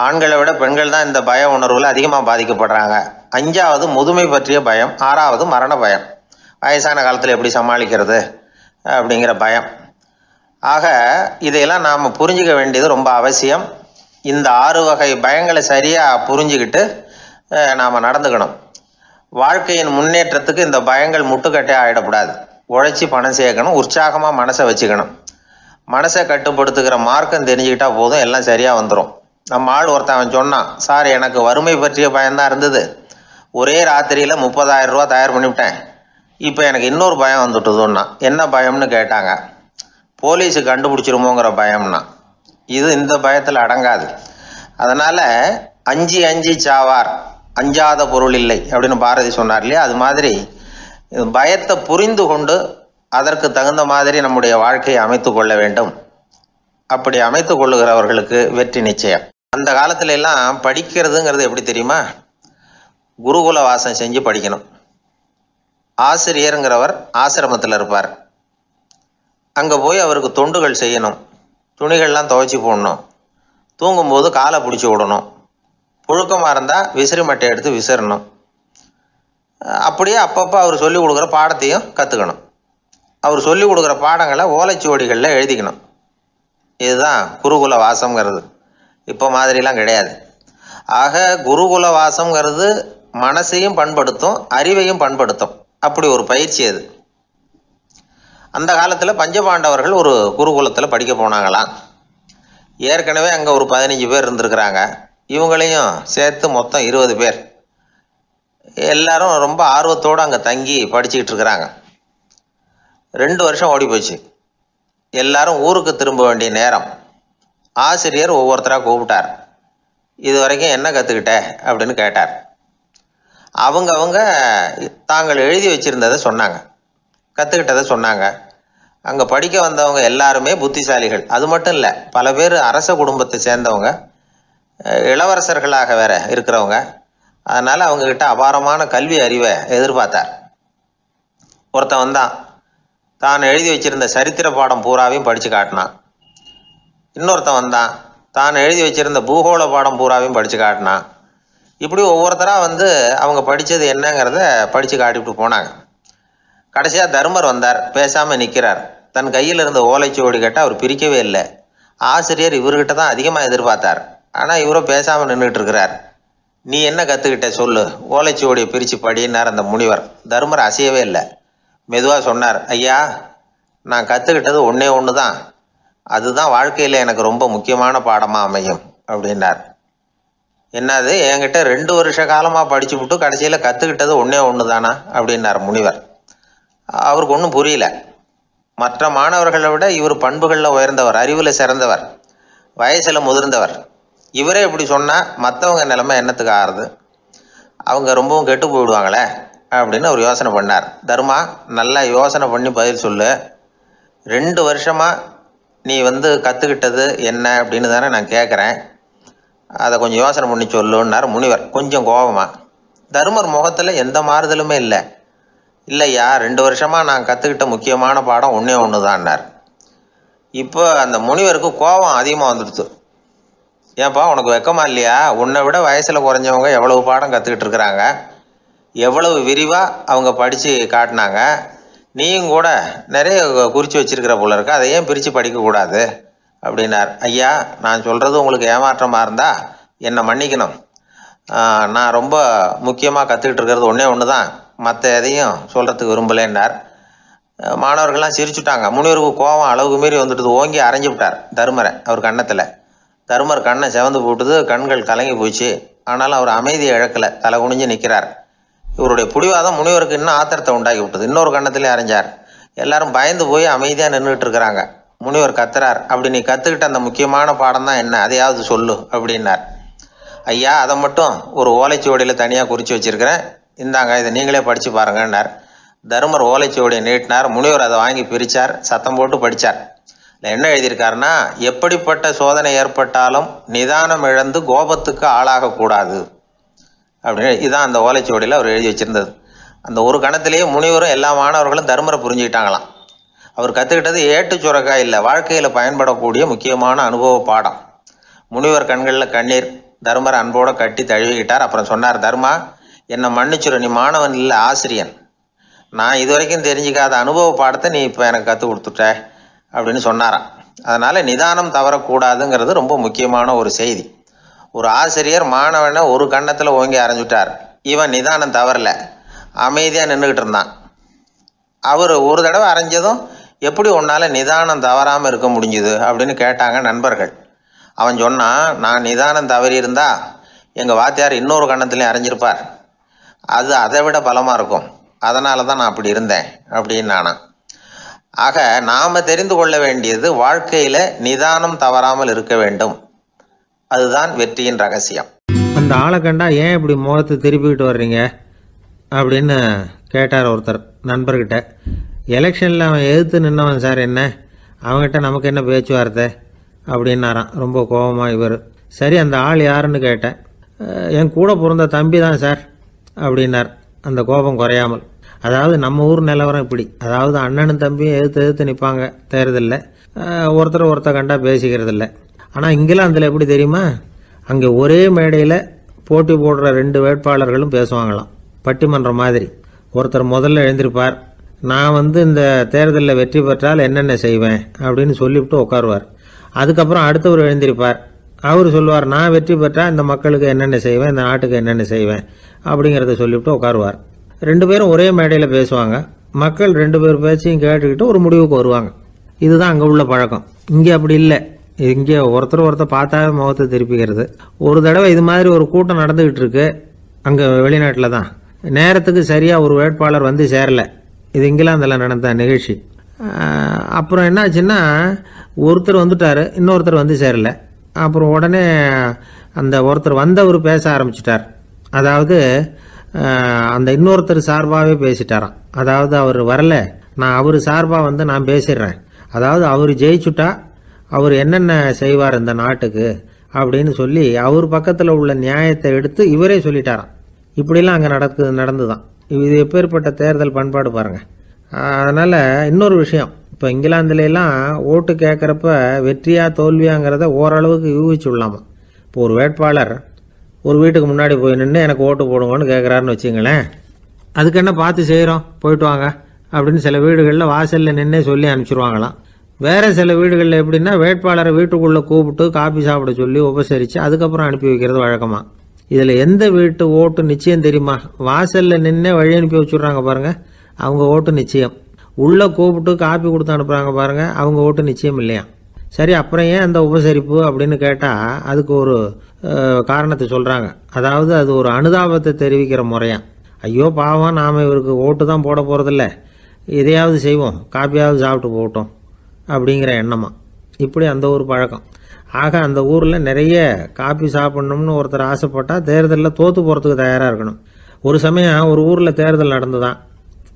ஆண்களை விட பெண்கள் தான் இந்த பய உணர்வில் அதிகமாக பாதிக்கப்படுறாங்க. 5வது முதுமை பற்றிய பயம். 6வது மரண பயம், வயசான காலத்தில் எப்படி சமாளிக்கிறது அப்படிங்கிற பயம். ஆக இதையெல்லாம் நாம் புரிஞ்சிக்க வேண்டியது ரொம்ப அவசியம். இந்த 6 வகை பயங்களை சரியாக புரிஞ்சுக்கிட்டு நாம் நடந்துக்கணும். வாழ்க்கையின் முன்னேற்றத்துக்கு இந்த பயங்கள் முட்டுக்கட்டே ஆகிடக்கூடாது. உழைச்சி பணம் சேர்க்கணும், உற்சாகமாக மனசை வச்சுக்கணும். மனசை கட்டுப்படுத்துகிற மார்க்கம் தெரிஞ்சுக்கிட்டா போதும், எல்லாம் சரியாக வந்துடும். நம்ம ஆள் ஒருத்தன் சொன்னான், சார் எனக்கு வறுமை பற்றிய பயம்தான் இருந்தது, ஒரே ராத்திரியில் 30,000 ரூபா தயார் பண்ணிவிட்டேன், இப்போ எனக்கு இன்னொரு பயம் வந்துட்டுதுன்னா. என்ன பயம்னு கேட்டாங்க. போலீஸு கண்டுபிடிச்சிருமோங்கிற பயம்னா. இது இந்த பயத்தில் அடங்காது. அதனால் அஞ்சி அஞ்சி சாவார், அஞ்சாத பொருள் இல்லை அப்படின்னு பாரதி சொன்னார் இல்லையா, அது மாதிரி பயத்தை புரிந்து கொண்டு அதற்கு தகுந்த மாதிரி நம்முடைய வாழ்க்கையை அமைத்து கொள்ள வேண்டும். அப்படி அமைத்து கொள்ளுகிறவர்களுக்கு வெற்றி நிச்சயம். அந்த காலத்துல எல்லாம் படிக்கிறதுங்கிறது எப்படி தெரியுமா? குருகுல வாசம் செஞ்சு படிக்கணும். ஆசிரியருங்கிறவர் ஆசிரமத்தில் இருப்பார். அங்கே போய் அவருக்கு தொண்டுகள் செய்யணும், துணிகள்லாம் துவைச்சி போடணும், தூங்கும்போது காலை பிடிச்சி விடணும், புழுக்கமாக இருந்தால் விசிறி மட்டை எடுத்து விசிறணும். அப்படியே அப்பப்போ அவர் சொல்லிக் கொடுக்குற பாடத்தையும் கற்றுக்கணும். அவர் சொல்லிக் கொடுக்குற பாடங்களை ஓலைச்சுவடிகளில் எழுதிக்கணும். இதுதான் குருகுல வாசம்ங்கிறது. இப்போ மாதிரிலாம் கிடையாது. ஆக குருகுல வாசம்ங்கிறது மனசையும் பண்படுத்தும், அறிவையும் பண்படுத்தும். அப்படி ஒரு பயிற்சி அது. அந்த காலத்தில் பஞ்சபாண்டவர்கள் ஒரு குருகுலத்தில் படிக்க போனாங்களாம். ஏற்கனவே அங்கே ஒரு 15 பேர் இருந்திருக்கிறாங்க. இவங்களையும் சேர்த்து மொத்தம் 20 பேர். எல்லாரும் ரொம்ப ஆர்வத்தோடு அங்கே தங்கி படிச்சுக்கிட்டு இருக்கிறாங்க. 2 வருஷம் ஓடி போச்சு. எல்லாரும் ஊருக்கு திரும்ப வேண்டிய நேரம். ஆசிரியர் ஒவ்வொருத்தராக கூப்பிட்டார். இது வரைக்கும் என்ன கற்றுக்கிட்ட அப்படின்னு கேட்டார். அவங்க தாங்கள் எழுதி வச்சுருந்ததை சொன்னாங்க, கற்றுக்கிட்டதை சொன்னாங்க. அங்கே படிக்க வந்தவங்க எல்லாருமே புத்திசாலிகள். அது மட்டும் இல்லை, பல பேர் அரச குடும்பத்தை சேர்ந்தவங்க, இளவரசர்களாக வேற இருக்கிறவங்க. அதனால் அவங்கக்கிட்ட அபாரமான கல்வி அறிவை எதிர்பார்த்தார். ஒருத்தன் வந்தான், தான் எழுதி வச்சிருந்த சரித்திர பாடம் பூராவையும் படித்து காட்டினான். இன்னொருத்தன் வந்தான், தான் எழுதி வச்சிருந்த பூகோள பாடம் பூராவையும் படித்து காட்டினான். இப்படி ஒவ்வொருத்தராக அவங்க படித்தது என்னங்கிறத படித்து காட்டிவிட்டு போனாங்க. கடைசியாக தர்மர் வந்தார், பேசாமல் நிற்கிறார். தன் கையில் இருந்த ஓலைச்சுவடி கேட்டால் அவர் பிரிக்கவே இல்லை. ஆசிரியர் இவர்கிட்ட தான் அதிகமாக எதிர்பார்த்தார். ஆனால் இவரும் பேசாமல் நின்றுட்டு இருக்கிறார். நீ என்ன கற்றுக்கிட்ட சொல்லு, ஓலைச்சுவடியை பிரித்து படினார் அந்த முனிவர். தருமர் அசையவே இல்லை. மெதுவாக சொன்னார், ஐயா, நான் கற்றுக்கிட்டது ஒன்றே ஒன்று தான். அதுதான் வாழ்க்கையில் எனக்கு ரொம்ப முக்கியமான பாடமாக அமையும் அப்படின்னார். என்னது, என்கிட்ட 2 வருஷ காலமாக படிச்சு விட்டு கடைசியில் கற்றுக்கிட்டது ஒன்றே ஒன்று தானா அப்படின்னார் முனிவர். அவருக்கு ஒன்றும் புரியல. மற்ற மாணவர்களை விட இவர் பண்புகளில் உயர்ந்தவர், அறிவில் சிறந்தவர், வயசில் முதிர்ந்தவர். இவரே இப்படி சொன்னால் மற்றவங்க நிலைமை என்னத்துக்கு ஆறுது? அவங்க ரொம்பவும் கெட்டு போயிடுவாங்களே அப்படின்னு அவர் யோசனை பண்ணார். தர்மா, நல்லா யோசனை பண்ணி பதில் சொல்லு. 2 வருஷமாக நீ கற்றுக்கிட்டது என்ன அப்படின்னு தானே நான் கேட்குறேன். அதை கொஞ்சம் யோசனை பண்ணி சொல்லுன்னார் முனிவர் கொஞ்சம் கோபமா. தருமர் முகத்தில் எந்த மாறுதலுமே இல்லை. இல்லையா, 2 வருஷமாக நான் கற்றுக்கிட்ட முக்கியமான பாடம் ஒன்றே ஒன்று தான்னார். இப்போ அந்த முனிவருக்கு கோபம் அதிகமாக வந்துடுச்சு. ஏன்பா, உனக்கு வெக்கமா இல்லையா? உன்னை விட வயசில் குறைஞ்சவங்க எவ்வளவு பாடம் கற்றுக்கிட்டு இருக்கிறாங்க, எவ்வளவு விரிவாக அவங்க படித்து காட்டினாங்க. நீயும் கூட நிறைய குறித்து வச்சிருக்கிற போல இருக்கு, அதை ஏன் பிரித்து படிக்கக்கூடாது அப்படின்னார். ஐயா, நான் சொல்கிறது உங்களுக்கு ஏமாற்றமாக இருந்தால் என்னை மன்னிக்கணும். நான் ரொம்ப முக்கியமாக கற்றுக்கிட்டு இருக்கிறது ஒன்றே ஒன்று தான், மற்ற எதையும் சொல்கிறதுக்கு விரும்பலைன்னார். மாணவர்கள்லாம் சிரிச்சுட்டாங்க. முனிவருக்கு கோபம் அளவுக்கு மீறி வந்துட்டு ஓங்கி அரைஞ்சு விட்டார் தருமரை அவர் கன்னத்தில். தருமர் கண்ணை செவந்து போட்டுது, கண்கள் கலங்கி போச்சு. ஆனாலும் அவர் அமைதியை இழக்கலை, தலை குனிஞ்சு நிற்கிறார். இவருடைய புடிவாதம் முனிவருக்கு இன்னும் ஆத்திரத்தை உண்டாக்கி விட்டது. இன்னொரு கண்ணத்திலே அரைஞ்சார். எல்லாரும் பயந்து போய் அமைதியாக நின்றுட்டு இருக்கிறாங்க. முனிவர் கத்துறார், அப்படி நீ கற்றுக்கிட்ட அந்த முக்கியமான பாடம் தான் என்ன, அதையாவது சொல்லு அப்படின்னார். ஐயா, அதை மட்டும் ஒரு ஓலைச்சுவடியில் தனியாக குறித்து வச்சிருக்கிறேன், இந்தாங்க, இதை நீங்களே படித்து பாருங்கன்னார். தருமர் ஓலைச்சுவடியை நீட்டினார். முனிவர் அதை வாங்கி பிரித்தார், சத்தம் போட்டு படித்தார். என்ன எழுதியிருக்காருன்னா, எப்படிப்பட்ட சோதனை ஏற்பட்டாலும் நிதானம் இழந்து கோபத்துக்கு ஆளாகக்கூடாது அப்படின்னு. இதுதான் அந்த ஓலைச்சுவடியில் அவர் எழுதி வச்சிருந்தது. அந்த ஒரு கணத்திலேயே முனிவரும் எல்லா மாணவர்களும் தருமரை புரிஞ்சுக்கிட்டாங்களாம். அவர் கற்றுக்கிட்டது ஏட்டு சுரக்காய் இல்லை, வாழ்க்கையில் பயன்படக்கூடிய முக்கியமான அனுபவ பாடம். முனிவர் கண்களில் கண்ணீர். தருமரை அன்போடு கட்டி தழுவிக்கிட்டார். அப்புறம் சொன்னார், தர்மா, என்னை மன்னிச்சுரு, நீ மாணவன் இல்லை, ஆசிரியன். நான் இது வரைக்கும் தெரிஞ்சிக்காத அனுபவ பாடத்தை நீ இப்போ எனக்கு கற்றுக் கொடுத்துட்ட அப்படின்னு சொன்னாராம். அதனால் நிதானம் தவறக்கூடாதுங்கிறது ரொம்ப முக்கியமான ஒரு செய்தி. ஒரு ஆசிரியர் மாணவனை ஒரு கன்னத்தில் ஓங்கி அரைஞ்சுட்டார். இவன் நிதானம் தவறல, அமைதியாக நின்றுக்கிட்டு இருந்தான். அவர் ஒரு தடவை அரைஞ்சதும் எப்படி உன்னால் நிதானம் தவறாமல் இருக்க முடிஞ்சுது அப்படின்னு கேட்டாங்க நண்பர்கள். அவன் சொன்னான், நான் நிதானம் தவறி இருந்தா எங்கள் வாத்தியார் இன்னொரு கன்னத்துலேயும் அரைஞ்சிருப்பார், அது அதை விட பலமாக இருக்கும், அதனால தான் நான் அப்படி இருந்தேன் அப்படின்னு நானா. ஆக நாம் தெரிந்து கொள்ள வேண்டியது, வாழ்க்கையில் நிதானம் தவறாமல் இருக்க வேண்டும். அதுதான் வெற்றியின் ரகசியம். அந்த ஆளை கண்டா ஏன் இப்படி முகத்தை திருப்பிக்கிட்டு வர்றீங்க அப்படின்னு கேட்டார் ஒருத்தர் நண்பர்கிட்ட. எலெக்ஷனில் அவன் எதிர்த்து நின்னவன் சார், என்ன அவங்ககிட்ட நமக்கு என்ன பேச்சுவார்த்தை அப்படின்னாரான் ரொம்ப கோபமாக இவர். சரி, அந்த ஆள் யாருன்னு கேட்டேன். என் கூட பிறந்த தம்பி தான் சார் அப்படின்னார் அந்த கோபம் குறையாமல். அதாவது நம்ம ஊர் நிலவரம் இப்படி, அதாவது அண்ணனும் தம்பியும் எதிர்த்து நிற்பாங்க தேர்தலில், ஒருத்தர் கண்டா பேசிக்கிறது இல்லை. ஆனால் இங்கிலாந்தில் எப்படி தெரியுமா, அங்கே ஒரே மேடையில் போட்டி போடுற 2 வேட்பாளர்களும் பேசுவாங்களாம், பட்டிமன்றம் மாதிரி. ஒருத்தர் முதல்ல எழுந்திருப்பார், நான் இந்த தேர்தலில் வெற்றி பெற்றால் என்னென்ன செய்வேன் அப்படின்னு சொல்லிவிட்டு உட்காருவார். அதுக்கப்புறம் அடுத்தவர் எழுந்திருப்பார், அவர் சொல்லுவார், நான் வெற்றி பெற்றால் இந்த மக்களுக்கு என்னென்ன செய்வேன், இந்த நாட்டுக்கு என்னென்ன செய்வேன் அப்படிங்கிறத சொல்லிவிட்டு உட்காருவார். 2 பேரும் ஒரே மேடையில் பேசுவாங்க. மக்கள் 2 பேர் பேச்சையும் கேட்டுக்கிட்டு ஒரு முடிவுக்கு வருவாங்க. இதுதான் அங்கே உள்ள பழக்கம். இங்கே அப்படி இல்லை. இங்கே ஒருத்தர் பார்த்தாவே முகத்தை திருப்பிக்கிறது. ஒரு தடவை இது மாதிரி ஒரு கூட்டம் நடந்துகிட்டு இருக்கு அங்கே வெளிநாட்டில் தான். நேரத்துக்கு சரியாக ஒரு வேட்பாளர் சேரலை. இது இங்கிலாந்தில் நடந்த நிகழ்ச்சி. அப்புறம் என்னாச்சுன்னா, ஒருத்தர் வந்துட்டார், இன்னொருத்தர் சேரலை. அப்புறம் உடனே அந்த ஒருத்தர் வந்தவர் பேச ஆரம்பிச்சிட்டார். அதாவது அந்த இன்னொருத்தர் சார்பாகவே பேசிட்டாராம். அதாவது அவர் வரல, நான் அவர் சார்பாக நான் பேசிடுறேன். அதாவது அவர் ஜெயிச்சுட்டா அவர் என்னென்ன செய்வார் இந்த நாட்டுக்கு அப்படின்னு சொல்லி அவர் பக்கத்தில் உள்ள நியாயத்தை எடுத்து இவரே சொல்லிட்டாராம். இப்படிலாம் அங்கே நடந்துதான். இது எப்பேற்பட்ட தேர்தல் பண்பாடு பாருங்கள். அதனால் இன்னொரு விஷயம், இப்போ இங்கிலாந்துலாம் ஓட்டு கேட்குறப்ப வெற்றியா தோல்வியாங்கிறத ஓரளவுக்கு யூகிச்சுடலாமா. இப்போ ஒரு வேட்பாளர் ஒரு வீட்டுக்கு முன்னாடி போய் நின்று எனக்கு ஓட்டு போடுங்கன்னு கேட்குறாருன்னு வச்சுங்களேன், அதுக்கு என்ன பார்த்து செய்கிறோம், போயிட்டு வாங்க அப்படின்னு சில வீடுகளில் வாசலில் நின்னே சொல்லி அனுப்பிச்சிருவாங்களாம். வேறு சில வீடுகளில் எப்படின்னா, வேட்பாளரை வீட்டுக்குள்ளே கூப்பிட்டு காபி சாப்பிட சொல்லி உபசரித்து அதுக்கப்புறம் அனுப்பி வைக்கிறது வழக்கமாக. இதில் எந்த வீட்டு ஓட்டு நிச்சயம் தெரியுமா? வாசலில் நின்று வழி அனுப்பி வச்சுடுறாங்க பாருங்க, அவங்க ஓட்டு நிச்சயம். உள்ளே கூப்பிட்டு காப்பி கொடுத்து அனுப்புகிறாங்க பாருங்க, அவங்க ஓட்டு நிச்சயம் இல்லையா? சரி, அப்புறம் ஏன் அந்த உபசரிப்பு அப்படின்னு கேட்டால் அதுக்கு ஒரு காரணத்தை சொல்கிறாங்க. அதாவது அது ஒரு அனுதாபத்தை தெரிவிக்கிற முறையாம். ஐயோ பாவம், நாம் இவருக்கு ஓட்டு தான் போட போகிறதில்ல, எதையாவது செய்வோம், காப்பியாவது சாப்பிட்டு போகட்டும் அப்படிங்கிற எண்ணமா. இப்படி அந்த ஒரு பழக்கம். ஆக அந்த ஊரில் நிறைய காப்பி சாப்பிட்ணும்னு ஒருத்தர் ஆசைப்பட்டால் தேர்தலில் தோற்று போகிறதுக்கு தயாராக இருக்கணும். ஒரு சமயம் ஒரு ஊரில் தேர்தல் நடந்துதான்.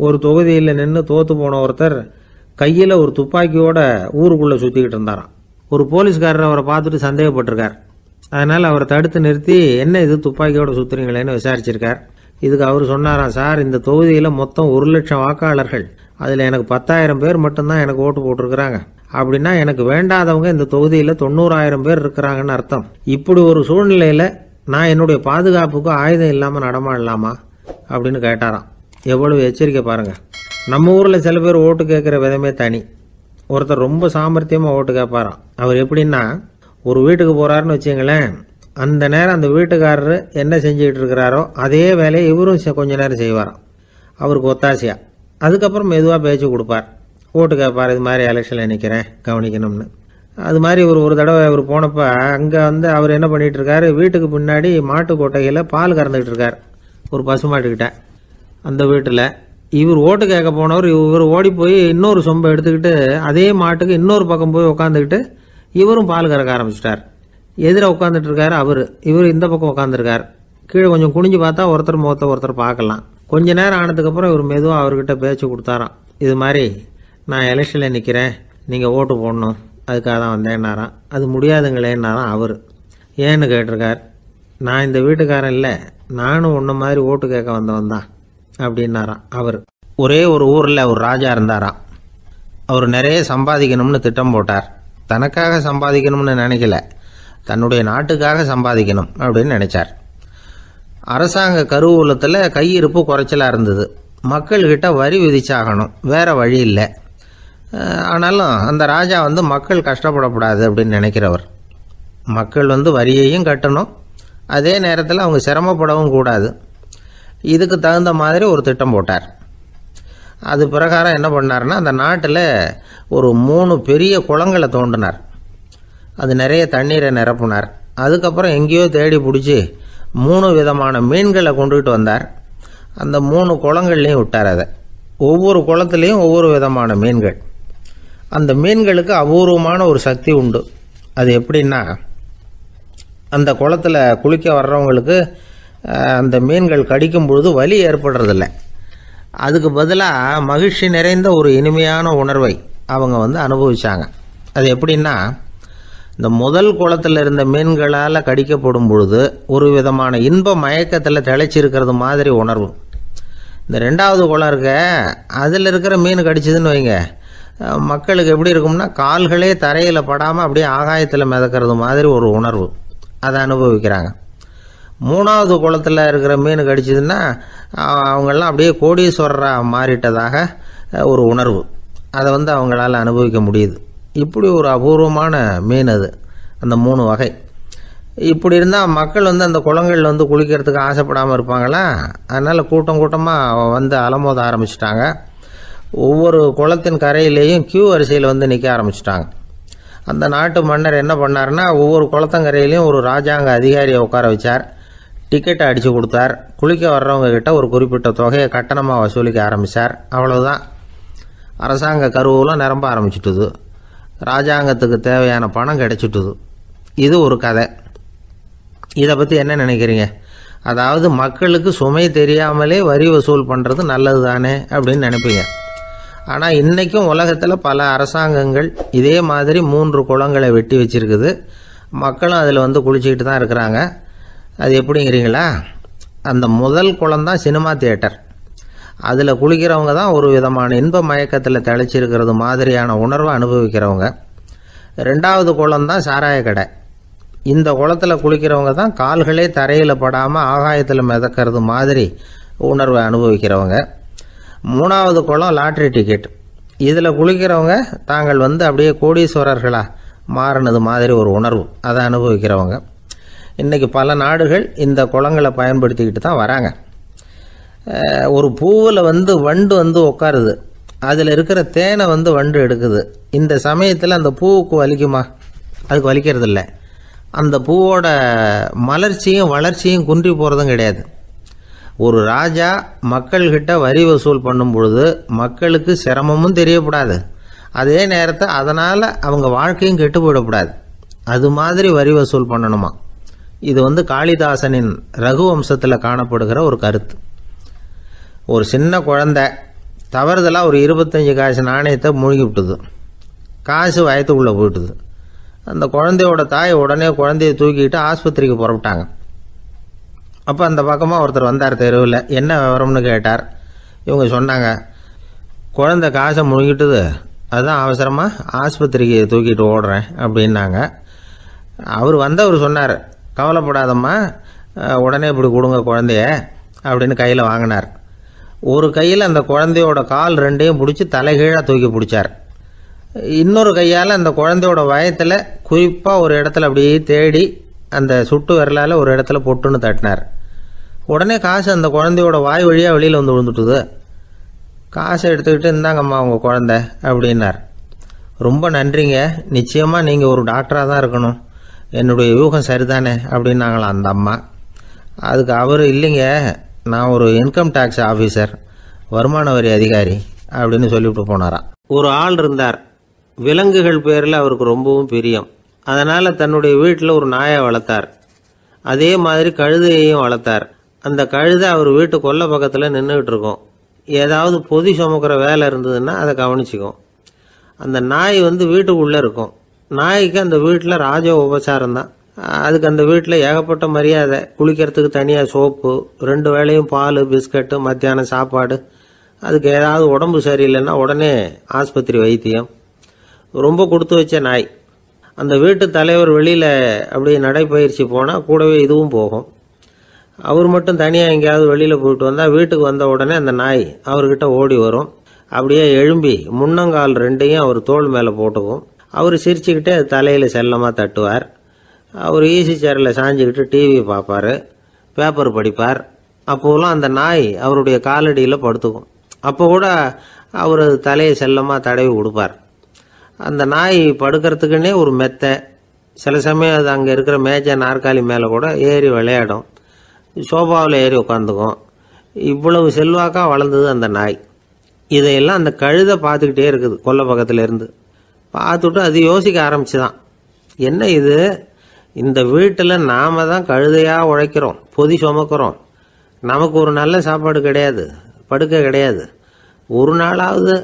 ஒரு தொகுதியில் நின்று தோற்று போன ஒருத்தர் கையில் ஒரு துப்பாக்கியோட ஊருக்குள்ளே சுற்றிக்கிட்டு இருந்தாராம். ஒரு போலீஸ்காரர் அவரை பார்த்துட்டு சந்தேகப்பட்டிருக்கார். அதனால் அவரை தடுத்து நிறுத்தி, என்ன இது துப்பாக்கியோட சுற்றுறீங்களேன்னு விசாரிச்சிருக்கார். இதுக்கு அவர் சொன்னாராம், சார், இந்த தொகுதியில் மொத்தம் 1,00,000 வாக்காளர்கள், அதில் எனக்கு 10,000 பேர் மட்டும்தான் எனக்கு ஓட்டு போட்டிருக்கிறாங்க. அப்படின்னா எனக்கு வேண்டாதவங்க இந்த தொகுதியில் 90,000 பேர் இருக்கிறாங்கன்னு அர்த்தம். இப்படி ஒரு சூழ்நிலையில் நான் என்னுடைய பாதுகாப்புக்கு ஆயுதம் இல்லாமல் நடமாடலாமா அப்படின்னு கேட்டாராம். எவ்வளவு எச்சரிக்கை பாருங்க. நம்ம ஊரில் சில பேர் ஓட்டு கேட்குற விதமே தனி. ஒருத்தர் ரொம்ப சாமர்த்தியமாக ஓட்டு கேட்பாராம். அவர் எப்படின்னா, ஒரு வீட்டுக்கு போகிறாருன்னு வச்சுங்களேன், அந்த நேரம் அந்த வீட்டுக்காரரு என்ன செஞ்சுக்கிட்டு இருக்கிறாரோ அதே வேலையை இவரும் கொஞ்ச நேரம் செய்வாராம், அவருக்கு ஒத்தாசையா. அதுக்கப்புறம் மெதுவாக பேச்சு கொடுப்பார், ஓட்டு கேட்பார், இது மாதிரி எலெக்ஷனில் நிற்கிறேன் கவனிக்கணும்னு. அது மாதிரி ஒரு தடவை அவர் போனப்போ அங்கே அவர் என்ன பண்ணிகிட்டு இருக்காரு, வீட்டுக்கு பின்னாடி மாட்டு கொட்டையில் பால் கறந்துக்கிட்டு இருக்கார் ஒரு பசுமாட்டுக்கிட்ட. அந்த வீட்டில் இவர் ஓட்டு கேட்க போனவர் இவர் ஓடி போய் இன்னொரு சொம்பை எடுத்துக்கிட்டு அதே மாட்டுக்கு இன்னொரு பக்கம் போய் உட்காந்துக்கிட்டு இவரும் பால் கறக்க ஆரம்பிச்சிட்டார். எதிர உட்காந்துட்டு இருக்காரு இவர் இந்த பக்கம் உட்காந்துருக்கார். கீழே கொஞ்சம் குனிஞ்சு பார்த்தா ஒருத்தர் முகத்தை ஒருத்தர் பார்க்கலாம். கொஞ்ச நேரம் ஆனதுக்கப்புறம் இவர் மெதுவாக அவர்கிட்ட பேச்சு கொடுத்தாராம். இது மாதிரி நான் எலெக்ஷனில் நிற்கிறேன், நீங்கள் ஓட்டு போடணும், அதுக்காக தான் வந்தேன்னாராம். அது முடியாதுங்களேன்னாராம் அவர். ஏன்னு கேட்டிருக்கார். நான் இந்த வீட்டுக்காரன் இல்லை, நானும் உன்ன மாதிரி ஓட்டு கேட்க வந்தவன் தான் அப்படின்னாராம் அவர். ஒரே ஒரு ஊரில் ஒரு ராஜா இருந்தாராம். அவர் நிறைய சம்பாதிக்கணும்னு திட்டம் போட்டார். தனக்காக சம்பாதிக்கணும்னு நினைக்கல, தன்னுடைய நாட்டுக்காக சம்பாதிக்கணும் அப்படின்னு நினைச்சார். அரசாங்க கருவூலத்தில் கையிருப்பு குறைச்சலாக இருந்தது. மக்கள்கிட்ட வரி விதிச்சாகணும், வேற வழி இல்லை. ஆனாலும் அந்த ராஜா மக்கள் கஷ்டப்படக்கூடாது அப்படின்னு நினைக்கிறவர். மக்கள் வரியையும் கட்டணும், அதே நேரத்தில் அவங்க சிரமப்படவும் கூடாது. இதுக்கு தகுந்த மாதிரி ஒரு திட்டம் போட்டார். அது பிரகாரம் என்ன பண்ணார்னா, அந்த நாட்டில் ஒரு 3 பெரிய குளங்களை தோண்டினார். அது நிறைய தண்ணீரை நிரப்புனார். அதுக்கப்புறம் எங்கேயோ தேடி பிடிச்சி 3 விதமான மீன்களை கொண்டுகிட்டு வந்தார். அந்த 3 குளங்கள்லையும் விட்டார். அதை ஒவ்வொரு குளத்துலேயும் ஒவ்வொரு விதமான மீன்கள். அந்த மீன்களுக்கு அபூர்வமான ஒரு சக்தி உண்டு. அது எப்படின்னா, அந்த குளத்தில் குளிக்க வர்றவங்களுக்கு அந்த மீன்கள் கடிக்கும் பொழுது வலி ஏற்படுறதில்ல. அதுக்கு பதிலாக மகிழ்ச்சி நிறைந்த ஒரு இனிமையான உணர்வை அவங்க அனுபவிச்சாங்க. அது எப்படின்னா, இந்த முதல் குளத்தில் இருந்த மீன்களால் கடிக்கப்படும் பொழுது ஒரு விதமான இன்ப மயக்கத்தில் திளைச்சிருக்கிறது மாதிரி உணர்வு. இந்த 2வது குளம் இருக்க, அதில் இருக்கிற மீன் கடிச்சதுன்னு வைங்க, மக்களுக்கு எப்படி இருக்கும்னா, கால்களே தரையில் படாமல் அப்படியே ஆகாயத்தில் மிதக்கிறது மாதிரி ஒரு உணர்வு. அதை அனுபவிக்கிறாங்க. 3வது குளத்தில் இருக்கிற மீன் கடிச்சதுன்னா அவங்கெல்லாம் அப்படியே கோடீஸ்வரராக மாறிட்டதாக ஒரு உணர்வு. அதை அவங்களால அனுபவிக்க முடியுது. இப்படி ஒரு அபூர்வமான மீன் அது, அந்த 3 வகை. இப்படி இருந்தால் மக்கள் அந்த குளங்கள் குளிக்கிறதுக்கு ஆசைப்படாமல் இருப்பாங்களா? அதனால் கூட்டம் கூட்டமாக அலமோத ஆரம்பிச்சிட்டாங்க. ஒவ்வொரு குளத்தின் கரையிலேயும் கியூ வரிசையில் நிற்க ஆரம்பிச்சிட்டாங்க. அந்த நாட்டு மன்னர் என்ன பண்ணார்னா, ஒவ்வொரு குளத்தங்கரையிலையும் ஒரு ராஜாங்க அதிகாரியை உட்கார வச்சார். டிக்கெட்டை அடித்து கொடுத்தார். குளிக்க வர்றவங்க கிட்ட ஒரு குறிப்பிட்ட தொகையை கட்டணமாக வசூலிக்க ஆரம்பித்தார். அவ்வளவுதான். அரசாங்க கருவூலம் நிரம்ப ஆரம்பிச்சுட்டுது. ராஜாங்கத்துக்கு தேவையான பணம் கிடைச்சிட்டுது. இது ஒரு கதை. இதை பற்றி என்ன நினைக்கிறீங்க? அதாவது மக்களுக்கு சுமை தெரியாமலே வரி வசூல் பண்ணுறது நல்லது தானே அப்படின்னு நினைப்பீங்க. ஆனால் இன்றைக்கும் உலகத்தில் பல அரசாங்கங்கள் இதே மாதிரி 3 குளங்களை வெட்டி வச்சிருக்குது. மக்களும் அதில் குளிச்சுக்கிட்டு தான் இருக்கிறாங்க. அது எப்படிங்கிறீங்களா? அந்த முதல் குளம் தான் சினிமா தியேட்டர். அதில் குளிக்கிறவங்க தான் ஒரு விதமான இன்ப மயக்கத்தில் திளைச்சிருக்கிறது மாதிரியான உணர்வை அனுபவிக்கிறவங்க. 2வது குளம் தான் சாராய கடை. இந்த குளத்தில் குளிக்கிறவங்க தான் கால்களே தரையில் படாமல் ஆகாயத்தில் மிதக்கிறது மாதிரி உணர்வை அனுபவிக்கிறவங்க. 3வது குளம் லாட்ரி டிக்கெட். இதில் குளிக்கிறவங்க தாங்கள் அப்படியே கோடீஸ்வரர்களாக மாறினது மாதிரி ஒரு உணர்வு, அதை அனுபவிக்கிறவங்க. இன்றைக்கி பல நாடுகள் இந்த குளங்களை பயன்படுத்திக்கிட்டு தான் வராங்க. ஒரு பூவில் வண்டு உட்காருது, அதில் இருக்கிற தேனை வண்டு எடுக்குது. இந்த சமயத்தில் அந்த பூவுக்கு வலிக்குமா? அதுக்கு வலிக்கிறது இல்லை. அந்த பூவோட மலர்ச்சியும் வளர்ச்சியும் குன்றி போகிறதும் கிடையாது. ஒரு ராஜா மக்கள்கிட்ட வரி வசூல் பண்ணும் பொழுது மக்களுக்கு சிரமமும் தெரியக்கூடாது, அதே நேரத்தை அதனால் அவங்க வாழ்க்கையும் கெட்டு போயிடக்கூடாது. அது மாதிரி வரி வசூல் பண்ணணுமா. இது காளிதாசனின் ரகுவம்சத்தில் காணப்படுகிற ஒரு கருத்து. ஒரு சின்ன குழந்தை தவறுதலாக ஒரு 25 காசு நாணயத்தை மூழ்கி விட்டுது. காசு வயத்துக்குள்ளே போயிட்டுது. அந்த குழந்தையோட தாய் உடனே குழந்தைய தூக்கிட்டு ஆஸ்பத்திரிக்கு புறப்பட்டாங்க. அப்போ அந்த பக்கமாக ஒருத்தர் வந்தார் தெருவில். என்ன விவரம்னு கேட்டார். இவங்க சொன்னாங்க, குழந்தை காசை முழுங்கிட்டுது, அதுதான் அவசரமாக ஆஸ்பத்திரிக்கு தூக்கிட்டு ஓடுறேன் அப்படின்னாங்க. அவர் வந்தவர் சொன்னார், கவலைப்படாதம்மா, உடனே இப்படி கொடுங்க குழந்தைய அப்படின்னு கையில் வாங்கினார். ஒரு கையில் அந்த குழந்தையோட கால் ரெண்டையும் பிடிச்சி தலைகீழாக தூக்கி பிடிச்சார். இன்னொரு கையால் அந்த குழந்தையோட வயத்தில் குறிப்பாக ஒரு இடத்துல அப்படியே தேடி அந்த சுட்டு விரலால் ஒரு இடத்துல பொட்டுன்னு தட்டினார். உடனே காசு அந்த குழந்தையோட வாய் வழியாக வெளியில் விழுந்துட்டுது. காசை எடுத்துக்கிட்டு இந்தாங்கம்மா உங்கள் குழந்தை அப்படின்னார். ரொம்ப நன்றிங்க, நிச்சயமாக நீங்கள் ஒரு டாக்டராக தான் இருக்கணும், என்னுடைய யூகம் சரிதானே அப்படின்னாங்களாம் அந்த அம்மா. அதுக்கு அவர், இல்லைங்க, நான் ஒரு இன்கம் டேக்ஸ் ஆஃபீஸர், வருமான வரி அதிகாரி அப்படின்னு சொல்லிவிட்டு போனாராம். ஒரு ஆள் இருந்தார், விலங்குகள் பேரில் அவருக்கு ரொம்பவும் பிரியம். அதனால் தன்னுடைய வீட்டில் ஒரு நாயை வளர்த்தார். அதே மாதிரி கழுதையையும் வளர்த்தார். அந்த கழுதை அவர் வீட்டு கொல்லை பக்கத்தில் நின்றுக்கிட்டு இருக்கும். ஏதாவது பொதி சுமக்கிற வேலை இருந்ததுன்னா அதை கவனிச்சிக்கும். அந்த நாய் வீட்டுக்குள்ளே இருக்கும். நாய்க்கு அந்த வீட்டில் ராஜ உபசாரம் தான். அதுக்கு அந்த வீட்டில் ஏகப்பட்ட மரியாதை. குளிக்கிறதுக்கு தனியாக சோப்பு, 2 வேளையும் பால், பிஸ்கட்டு, மத்தியானம் சாப்பாடு. அதுக்கு ஏதாவது உடம்பு சரியில்லைன்னா உடனே ஆஸ்பத்திரி வைத்தியம். ரொம்ப கொடுத்து வச்ச நாய். அந்த வீட்டு தலைவர் வெளியில் அப்படியே நடைப்பயிற்சி போனால் கூடவே இதுவும் போகும். அவர் மட்டும் தனியாக எங்கேயாவது வெளியில் போயிட்டு வந்தால் வீட்டுக்கு வந்த உடனே அந்த நாய் அவர்கிட்ட ஓடி வரும். அப்படியே எழும்பி முன்னங்கால் 2ஐயும் அவர் தோள் மேலே போட்டுக்கும். அவர் சிரிச்சுக்கிட்டே அது தலையில் செல்லமாக தட்டுவார். அவர் ஈசி சேரில் சாஞ்சிக்கிட்டு டிவி பார்ப்பார், பேப்பர் படிப்பார். அப்போலாம் அந்த நாய் அவருடைய காலடியில் படுத்துக்கும். அப்போ கூட அவர் தலையை செல்லமாக தடவி கொடுப்பார். அந்த நாய் படுக்கிறதுக்குன்னே ஒரு மெத்தை, சில சமயம் அது அங்கே இருக்கிற மேஜை நாற்காலி மேலே கூட ஏறி விளையாடும், சோபாவில் ஏறி உட்காந்துக்கும். இவ்வளவு செல்வாக்காக வளர்ந்தது அந்த நாய். இதையெல்லாம் அந்த கழுதை பார்த்துக்கிட்டே இருக்குது கொல்லை பக்கத்தில் இருந்து. பார்த்துட்டு அது யோசிக்க ஆரம்பிச்சுதான், என்ன இது, இந்த வீட்டில் நாம தான் கழுதையாக உழைக்கிறோம், பொதி சுமக்கிறோம், நமக்கு ஒரு நல்ல சாப்பாடு கிடையாது, படுக்கை கிடையாது, ஒரு நாளாவது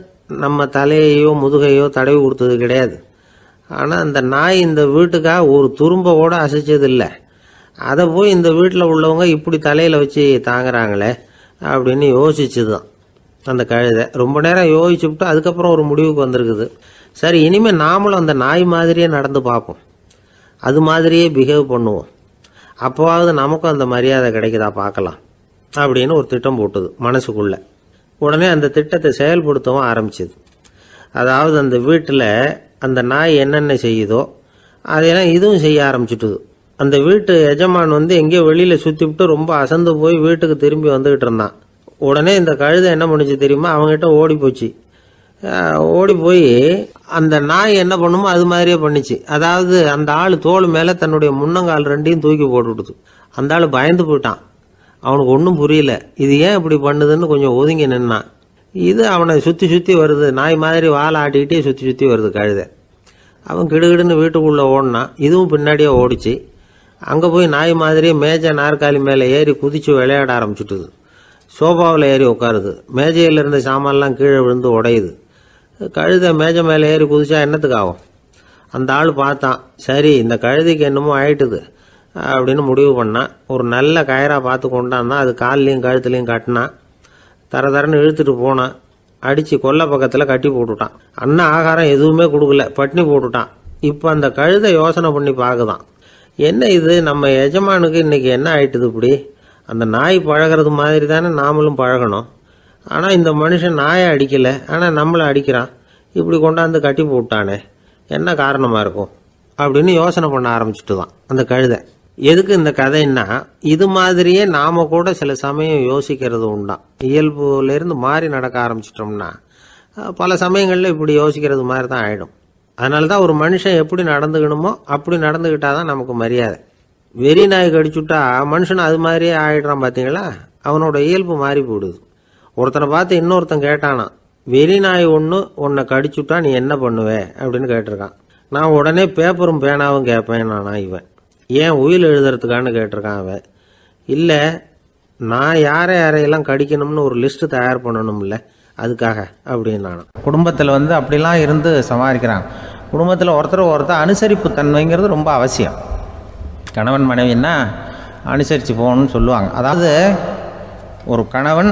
நம்ம தலையையோ முதுகையோ தடவி கொடுத்தது கிடையாது. ஆனால் அந்த நாய் இந்த வீட்டுக்காக ஒரு துரும்ப கூட அசைச்சதில்லை. அதை போய் இந்த வீட்டில் உள்ளவங்க இப்படி தலையில் வச்சு தாங்குறாங்களே அப்படின்னு யோசிச்சுதான் அந்த கழுதை. ரொம்ப நேரம் யோசிச்சுவிட்டு அதுக்கப்புறம் ஒரு முடிவுக்கு வந்திருக்குது. சரி, இனிமேல் நாமளும் அந்த நாய் மாதிரியே நடந்து பார்ப்போம், அது மாதிரியே பிஹேவ் பண்ணுவோம், அப்போவாவது நமக்கும் அந்த மரியாதை கிடைக்குதா பார்க்கலாம் அப்படின்னு ஒரு திட்டம் போட்டுது மனசுக்குள்ள. உடனே அந்த திட்டத்தை செயல்படுத்தவும் ஆரம்பிச்சுது. அதாவது அந்த வீட்டில் அந்த நாய் என்னென்ன செய்யுதோ அதையெல்லாம் இதுவும் செய்ய ஆரம்பிச்சுட்டுது. அந்த வீட்டு எஜமான் எங்கேயோ வெளியில் சுற்றிவிட்டு ரொம்ப அசந்து போய் வீட்டுக்கு திரும்பி வந்துக்கிட்டு இருந்தான். உடனே இந்த கழுதை என்ன பண்ணிச்சு தெரியுமா, அவங்ககிட்ட ஓடி போச்சு. ஓடி போய் அந்த நாய் என்ன பண்ணுமோ அது மாதிரியே பண்ணிச்சு. அதாவது அந்த ஆள் தோள் மேலே தன்னுடைய முன்னங்கால் 2ஐயும் தூக்கி போட்டுவிடுது. அந்த ஆள் பயந்து போயிட்டான். அவனுக்கு ஒன்றும் புரியல, இது ஏன் இப்படி பண்ணுதுன்னு கொஞ்சம் ஒதுங்கி நின்னான். இது அவனை சுற்றி சுற்றி வருது, நாய் மாதிரி வாழை ஆட்டிக்கிட்டே சுற்றி சுற்றி வருது கழுதை. அவன் கிடுகிடுன்னு வீட்டுக்குள்ளே ஓடினான். இதுவும் பின்னாடியே ஓடிச்சு. அங்கே போய் நாய் மாதிரியே மேஜை நாற்காலி மேலே ஏறி குதித்து விளையாட ஆரம்பிச்சுட்டுது. சோபாவில் ஏறி உட்காருது. மேஜையில் இருந்த சாமான்லாம் கீழே விழுந்து உடையுது. கழுதை மேஜை மேலே ஏறி குதிச்சா என்னத்துக்கு ஆகும்? அந்த ஆள் பார்த்தான், சரி இந்த கழுதைக்கு என்னமோ ஆயிட்டுது அப்படின்னு முடிவு பண்ணான். ஒரு நல்ல கயிறாக பார்த்து கொண்டான்னா அது கால்லையும் கழுத்துலையும் கட்டினான். தரன்னு இழுத்துட்டு போனான். அடித்து கொல்லை பக்கத்தில் கட்டி போட்டுட்டான். அண்ணன் ஆகாரம் எதுவுமே கொடுக்கல, பட்னி போட்டுட்டான். இப்போ அந்த கழுதை யோசனை பண்ணி பார்க்குதான், என்ன இது, நம்ம எஜமானுக்கு இன்னைக்கு என்ன ஆயிட்டுது இப்படி? அந்த நாய் பழகிறது மாதிரி தானே நாமளும் பழகணும். ஆனால் இந்த மனுஷன் நாயை அடிக்கலை, ஆனால் நம்மளை அடிக்கிறான். இப்படி கொண்டாந்து கட்டி போட்டானே, என்ன காரணமாக இருக்கும் அப்படின்னு யோசனை பண்ண ஆரம்பிச்சுட்டு தான் அந்த கழுதை. எதுக்கு இந்த கதைன்னா, இது மாதிரியே நாம கூட சில சமயம் யோசிக்கிறது உண்டாம். இயல்புலேருந்து மாறி நடக்க ஆரம்பிச்சிட்டோம்னா பல சமயங்களில் இப்படி யோசிக்கிறது மாதிரி தான் ஆயிடும். அதனால தான் ஒரு மனுஷன் எப்படி நடந்துக்கணுமோ அப்படி நடந்துக்கிட்டாதான் நமக்கு மரியாதை. வெறி நாய் கடிச்சுட்டா மனுஷன் அது மாதிரியே ஆயிடுறான். பார்த்தீங்களா, அவனோட இயல்பு மாறி போடுது. ஒருத்தனை பார்த்து இன்னொருத்தன் கேட்டானா, வெறி நாய் ஒன்று உன்னை கடிச்சுட்டா நீ என்ன பண்ணுவே அப்படின்னு கேட்டிருக்கான். நான் உடனே பேப்பரும் பேனாவும் கேட்பேன் நானா இவன். ஏன் உயில் எழுதுறதுக்கான்னு கேட்டிருக்கான் அவன். இல்லை, நான் யாரையெல்லாம் கடிக்கணும்னு ஒரு லிஸ்ட் தயார் பண்ணணும்ல, அதுக்காக அப்படின்னு நான். குடும்பத்தில் அப்படிலாம் இருந்து சமாளிக்கிறாங்க. குடும்பத்தில் ஒருத்தர் அனுசரிப்பு தன்மைங்கிறது ரொம்ப அவசியம். கணவன் மனைவின்னா அனுசரித்து போகணும்னு சொல்லுவாங்க. அதாவது ஒரு கணவன்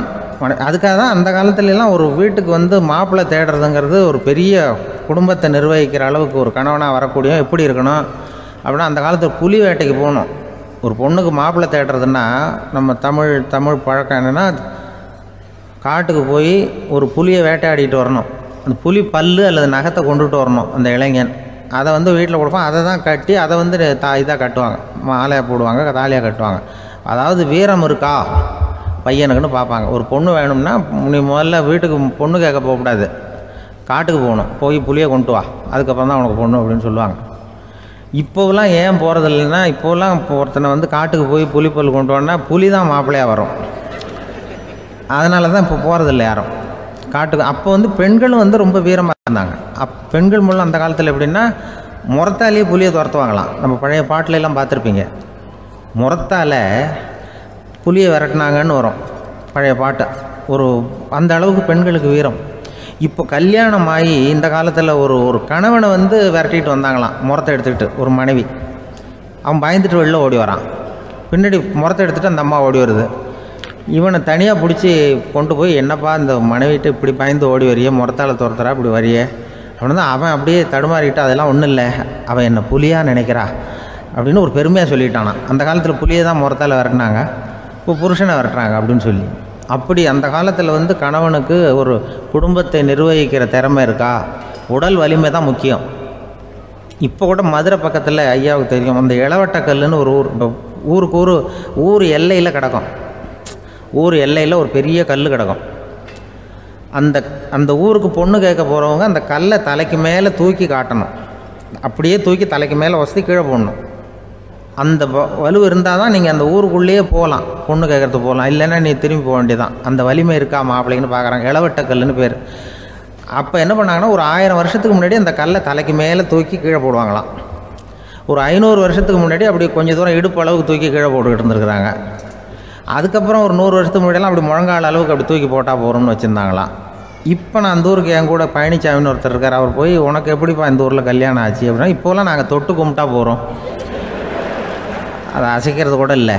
அதுக்காக தான் அந்த காலத்துலலாம் ஒரு வீட்டுக்கு மாப்பிள்ளை தேடுறதுங்கிறது ஒரு பெரிய குடும்பத்தை நிர்வகிக்கிற அளவுக்கு ஒரு கணவனாக வரக்கூடிய எப்படி இருக்கணும் அப்படின்னா, அந்த காலத்தில் புலி வேட்டைக்கு போகணும். ஒரு பொண்ணுக்கு மாப்பிள்ளை தேடுறதுன்னா நம்ம தமிழ் பழக்கம் என்னென்னா, காட்டுக்கு போய் ஒரு புலியை வேட்டையாடிட்டு வரணும். அந்த புலி பல்லு அல்லது நகத்தை கொண்டுட்டு வரணும் அந்த இளைஞன். அதை வீட்டில் கொடுப்பான். அதை தான் கட்டி அதை இதாக கட்டுவாங்க, மாலையாக போடுவாங்க, தாலியாக கட்டுவாங்க. அதாவது வீரம் இருக்கா பையனுக்குன்னு பார்ப்பாங்க. ஒரு பொண்ணு வேணும்னா நீ முதல்ல வீட்டுக்கு பொண்ணு கேட்க போகக்கூடாது, காட்டுக்கு போகணும். போய் புலியை கொண்டு வா, அதுக்கப்புறம் தான் உனக்கு பொண்ணு அப்படின்னு சொல்லுவாங்க. இப்போவெல்லாம் ஏன் போகிறது இல்லைன்னா, இப்போலாம் ஒருத்தனை காட்டுக்கு போய் புலிப்பல் கொண்டு வான்னா புலி தான் மாப்பிள்ளையாக வரும். அதனால தான் இப்போ போகிறதில்ல யாரும் காட்டுக்கு. அப்போ பெண்களும் ரொம்ப வீரமாக இருந்தாங்க. பெண்கள் மூலம் அந்த காலத்தில் எப்படின்னா, முறத்தாலேயே புலியை துரத்துவாங்களாம். நம்ம பழைய பாட்டிலெல்லாம் பார்த்துருப்பீங்க, முறத்தால் புலியை விரட்டினாங்கன்னு வரும் பழைய பாட்டு. அந்த அளவுக்கு பெண்களுக்கு வீரம். இப்போ கல்யாணம் ஆகி இந்த காலத்தில் ஒரு கணவனை விரட்டிட்டு வந்தாங்களாம் முறத்தை எடுத்துக்கிட்டு. ஒரு மனைவி அவன் பயந்துட்டு வெளில ஓடி வரான். பின்னாடி முறத்தை எடுத்துகிட்டு அந்த அம்மா ஓடி வருது. இவனை தனியாக பிடிச்சி கொண்டு போய், என்னப்பா இந்த மனைவிட்டு இப்படி பயந்து ஓடி வரியே, முறத்தால் துரத்துறா இப்படி வரியே அப்படின்னு தான் அவன் அப்படியே தடுமாறிக்கிட்டு, அதெல்லாம் ஒன்றும் இல்லை, அவன் என்னை புலியாக நினைக்கிறா அப்படின்னு ஒரு பெருமையாக சொல்லிட்டானான். அந்த காலத்தில் புலியை தான் முறத்தால் விரட்டினாங்க, இப்போ புருஷனை விரட்டுறாங்க அப்படின்னு சொல்லி. அப்படி அந்த காலத்தில் கணவனுக்கு ஒரு குடும்பத்தை நிர்வகிக்கிற திறமை இருக்கா, உடல் வலிமை தான் முக்கியம். இப்போ கூட மதுரை பக்கத்தில் ஐயாவுக்கு தெரியும், அந்த இளவட்டக்கல்லுன்னு ஒரு ஊருக்கு ஊர் எல்லையில் கிடக்கும். ஊர் எல்லையில் ஒரு பெரிய கல் கிடக்கும். அந்த ஊருக்கு பொண்ணு கேட்க போகிறவங்க அந்த கல்லை தலைக்கு மேலே தூக்கி காட்டணும். அப்படியே தூக்கி தலைக்கு மேலே வசதி கீழே போடணும். அந்த வலு இருந்தால் தான் நீங்கள் அந்த ஊருக்குள்ளேயே போகலாம், பொண்ணு கேட்குறதுக்கு போகலாம். இல்லைன்னா நீ திரும்பி போக வேண்டியதான். அந்த வலிமை இருக்கா மாப்பிள்ளைன்னு பார்க்குறாங்க. இளவட்டக்கல்லுன்னு பேர். அப்போ என்ன பண்ணாங்கன்னா, ஒரு 1000 வருஷத்துக்கு முன்னாடி அந்த கல்லை தலைக்கு மேலே தூக்கி கீழே போடுவாங்களாம். ஒரு 500 வருஷத்துக்கு முன்னாடி அப்படி கொஞ்சம் தூரம் இடுப்பு அளவுக்கு தூக்கி கீழே போட்டுக்கிட்டு இருந்துருக்குறாங்க. அதுக்கப்புறம் ஒரு 100 வருஷத்துக்கு முன்னாடியெல்லாம் அப்படி முழங்கால் அளவுக்கு அப்படி தூக்கி போட்டால் போகிறோம்னு வச்சுருந்தாங்களாம். இப்போ நான் அந்த ஊருக்கு என் கூட பழனிசாமின்னு ஒருத்தர் இருக்கார். அவர் போய், உனக்கு எப்படிப்பா இந்த ஊரில் கல்யாணம் ஆச்சு அப்படின்னா, இப்போலாம் நாங்கள் தொட்டு கும்பிட்டா போகிறோம், அதை அசைக்கிறது கூட இல்லை.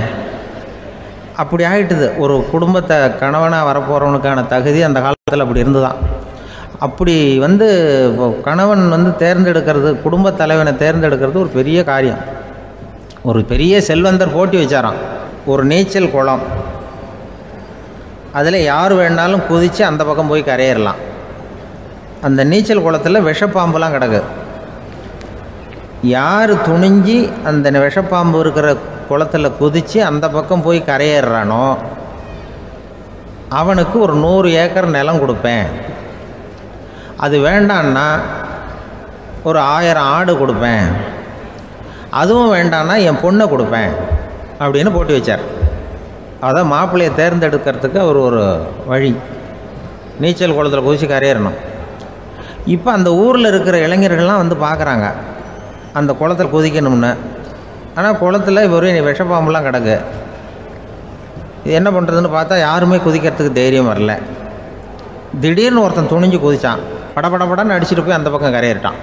அப்படி ஆகிட்டுது. ஒரு குடும்பத்தை கணவனாக வரப்போகிறவனுக்கான தகுதி அந்த காலத்தில் அப்படி இருந்து தான். அப்படி கணவன் தேர்ந்தெடுக்கிறது, குடும்ப தலைவனை தேர்ந்தெடுக்கிறது ஒரு பெரிய காரியம். ஒரு பெரிய செல்வந்தர் போட்டி வச்சாராம். ஒரு நீச்சல் குளம், அதில் யார் வேணாலும் குதித்து அந்த பக்கம் போய் கரையேறலாம். அந்த நீச்சல் குளத்தில் விஷப்பாம்புலாம் கிடக்கு. யார் துணிஞ்சி அந்த விஷப்பாம்பு இருக்கிற குளத்தில் குதித்து அந்த பக்கம் போய் கரையேறானோ அவனுக்கு ஒரு 100 ஏக்கர் நிலம் கொடுப்பேன். அது வேண்டான்னா ஒரு 1000 ஆடு கொடுப்பேன். அதுவும் வேண்டான்னா என் பொண்ணை கொடுப்பேன் அப்படின்னு போட்டி வச்சார். அதான் மாப்பிள்ளையை தேர்ந்தெடுக்கிறதுக்கு அவர் ஒரு வழி, நீச்சல் குளத்தில் குதிச்சு கரையேறணும். இப்போ அந்த ஊரில் இருக்கிற இளைஞர்கள்லாம் பார்க்குறாங்க அந்த குளத்தில் குதிக்கணும்னு. ஆனால் குளத்தில் வெறும் விஷப்பாம்புலாம் கிடக்கு. இது என்ன பண்ணுறதுன்னு பார்த்தா யாருமே குதிக்கிறதுக்கு தைரியம் வரல. திடீர்னு ஒருத்தன் துணிஞ்சு குதித்தான். படபடன்னு அடிச்சுட்டு போய் அந்த பக்கம் கரையேறிட்டான்.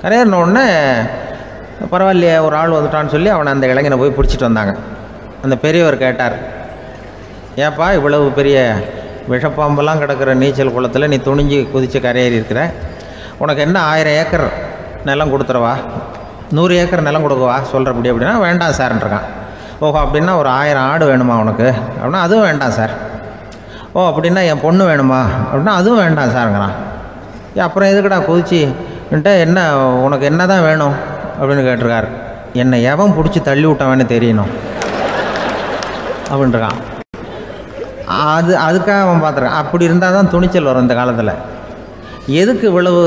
கரையேறின உடனே பரவாயில்லையே ஒரு ஆள் வந்துட்டான்னு சொல்லி அவனை அந்த இளைஞனை போய் பிடிச்சிட்டு வந்தாங்க. அந்த பெரியவர் கேட்டார், ஏப்பா இவ்வளவு பெரிய விஷப்பாம்பெல்லாம் கிடக்கிற நீச்சல் குளத்தில் நீ துணிஞ்சு குதித்து கரையேறி இருக்கிற, உனக்கு என்ன 1000 ஏக்கர் நிலம் கொடுத்துறவா, 100 ஏக்கர் நிலம் கொடுக்கவா சொல்கிறபடி அப்படின்னா, வேண்டாம் சார்ன்றான். ஓஹோ அப்படின்னா ஒரு 1000 ஆடு வேணுமா உனக்கு அப்படின்னா, அதுவும் வேண்டாம் சார். ஓ அப்படின்னா என் பொண்ணு வேணுமா அப்படின்னா, அதுவும் வேண்டாம் சாருங்கிறான். அப்புறம் எதுக்குடா குதிச்சுன்ட்டு, என்ன உனக்கு என்ன தான் வேணும் அப்படின்னு கேட்டிருக்காரு. என்னை எவன் பிடிச்சி தள்ளி விட்டவன்னு தெரியணும் அப்படின்ட்டுருக்கான். அதுக்காக அவன் பார்த்துருக்கான். அப்படி இருந்தால் தான் துணிச்சல் வரும் இந்த காலத்தில். எதுக்கு இவ்வளவு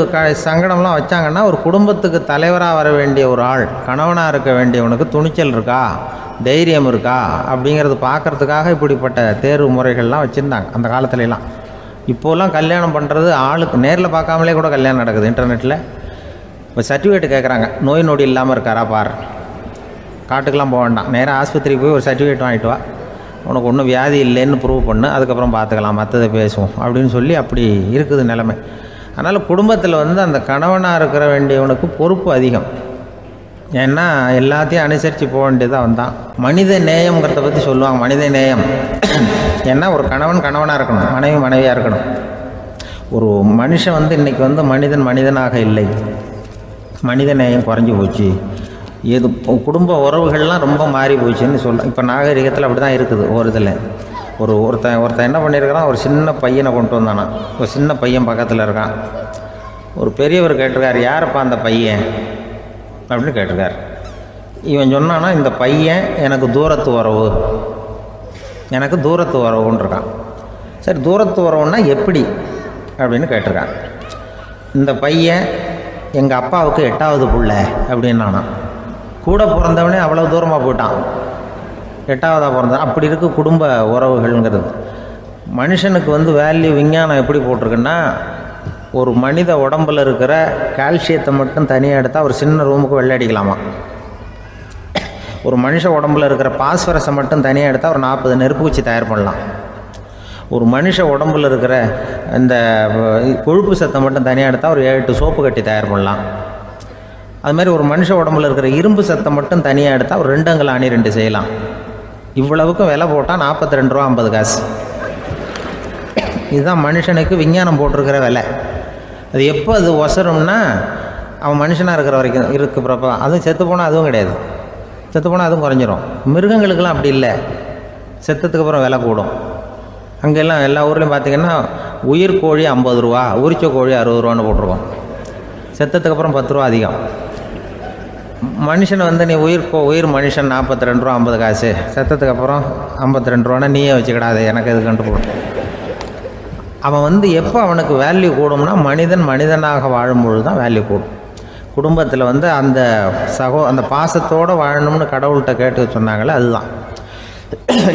சங்கடம்லாம் வச்சாங்கன்னா, ஒரு குடும்பத்துக்கு தலைவராக வர வேண்டிய ஒரு ஆள், கணவனாக இருக்க வேண்டியவனுக்கு துணிச்சல் இருக்கா, தைரியம் இருக்கா அப்படிங்கிறது பார்க்குறதுக்காக இப்படிப்பட்ட தேர்வு முறைகள்லாம் வச்சுருந்தாங்க அந்த காலத்துலலாம். இப்போலாம் கல்யாணம் பண்ணுறது ஆளுக்கு நேரில் பார்க்காமலே கூட கல்யாணம் நடக்குது இன்டர்நெட்டில். இப்போ சர்டிஃபிகேட் கேட்குறாங்க, நோய் நொடி இல்லாமல் இருக்காரா பார், காட்டுக்கெலாம் போக வேண்டாம், நேராக ஆஸ்பத்திரிக்கு போய் ஒரு சர்டிஃபிகேட் வாங்கிட்டு வா, உனக்கு ஒன்றும் வியாதி இல்லைன்னு ப்ரூவ் பண்ணு, அதுக்கப்புறம் பார்த்துக்கலாம், மற்றதை பேசுவோம் அப்படின்னு சொல்லி அப்படி இருக்குது நிலைமை. அதனால் குடும்பத்தில் வந்து அந்த கணவனாக இருக்கிற வேண்டியவனுக்கு பொறுப்பு அதிகம். ஏன்னா எல்லாத்தையும் அனுசரித்து போக வேண்டியதாக வந்தான். மனித நேயம்ங்கிறத பற்றி சொல்லுவாங்க. மனித நேயம் ஏன்னா ஒரு கணவன் கணவனாக இருக்கணும், மனைவி மனைவியாக இருக்கணும். ஒரு மனுஷன் வந்து இன்றைக்கி வந்து மனிதனாக இல்லை, மனித நேயம் குறைஞ்சி போச்சு, எது குடும்ப உறவுகள்லாம் ரொம்ப மாறி போச்சுன்னு சொல்லலாம். இப்போ நாகரிகத்தில் அப்படி தான் இருக்குது. ஒரு இதில் ஒருத்தன் என்ன பண்ணியிருக்கிறான், ஒரு சின்ன பையனை கொண்டு வந்தானா, ஒரு சின்ன பையன் பக்கத்தில் இருக்கான். ஒரு பெரியவர் கேட்டிருக்கார், யாரப்பா அந்த பையன் அப்படின்னு கேட்டிருக்கார். இவன் சொன்னான்னா, இந்த பையன் எனக்கு தூரத்து உறவுன்னு இருக்கான். சரி, தூரத்து உறவுன்னா எப்படி அப்படின்னு கேட்டிருக்கான். இந்த பையன் எங்கள் அப்பாவுக்கு 8வது புள்ள அப்படின்னானா. கூட பிறந்தவனே அவ்வளோ தூரமாக போயிட்டான், 8வதாக பிறந்தான். அப்படி இருக்க குடும்ப உறவுகள்ங்கிறது. மனுஷனுக்கு வந்து வேல்யூ விஞ்ஞானம் எப்படி போட்டிருக்குன்னா, ஒரு மனித உடம்பில் இருக்கிற கால்சியத்தை மட்டும் தனியாக எடுத்தால் ஒரு சின்ன ரூமுக்கு வெள்ளை அடிக்கலாமா. ஒரு மனுஷ உடம்பில் இருக்கிற பாஸ்பரஸை மட்டும் தனியாக எடுத்தால் ஒரு 40 நெருப்பு வச்சு தயார் பண்ணலாம். ஒரு மனுஷ உடம்பில் இருக்கிற இந்த கொழுப்பு சத்தை மட்டும் தனியாக எடுத்தால் ஒரு 7 சோப்பு கட்டி தயார் பண்ணலாம். அது மாதிரி ஒரு மனுஷ உடம்பில் இருக்கிற இரும்பு சத்தை மட்டும் தனியாக எடுத்தால் ஒரு 2 அங்குல ஆணி 2 செய்யலாம். இவ்வளவுக்கும் விலை போட்டால் 42 ரூபா 50 காசு. இதுதான் மனுஷனுக்கு விஞ்ஞானம் போட்டிருக்கிற விலை. அது எப்போ அது ஒசரும்னா, அவன் மனுஷனாக இருக்கிற வரைக்கும் இருக்கிறப்ப தான். அதுவும் செத்து போனால் அதுவும் கிடையாது, செத்து போனால் அதுவும் குறைஞ்சிரும். மிருகங்களுக்கெல்லாம் அப்படி இல்லை, செத்ததுக்கு அப்புறம் விலை கூடும். அங்கெல்லாம் எல்லா ஊர்லேயும் பார்த்திங்கன்னா உயிர் கோழி 50 ரூபா, உரிச்ச கோழி 60 ரூபான்னு போட்டிருக்கோம். செத்ததுக்கு அப்புறம் 10 ரூபா அதிகம். மனுஷனை வந்து நீ உயிர் மனுஷன் 42 ரூபா 50 காசு, செத்ததுக்கு அப்புறம் 52 ரூபான்னா நீயே வச்சுக்கிடாது, எனக்கு எது கண்டுபிடும். அவன் வந்து எப்போ அவனுக்கு வேல்யூ கூடும்னா, மனிதனாக வாழும்பொழுது தான் வேல்யூ கூடும். குடும்பத்தில் வந்து அந்த பாசத்தோடு வாழணும்னு கடவுள்கிட்ட கேட்டு சொன்னாங்களே, அதுதான்.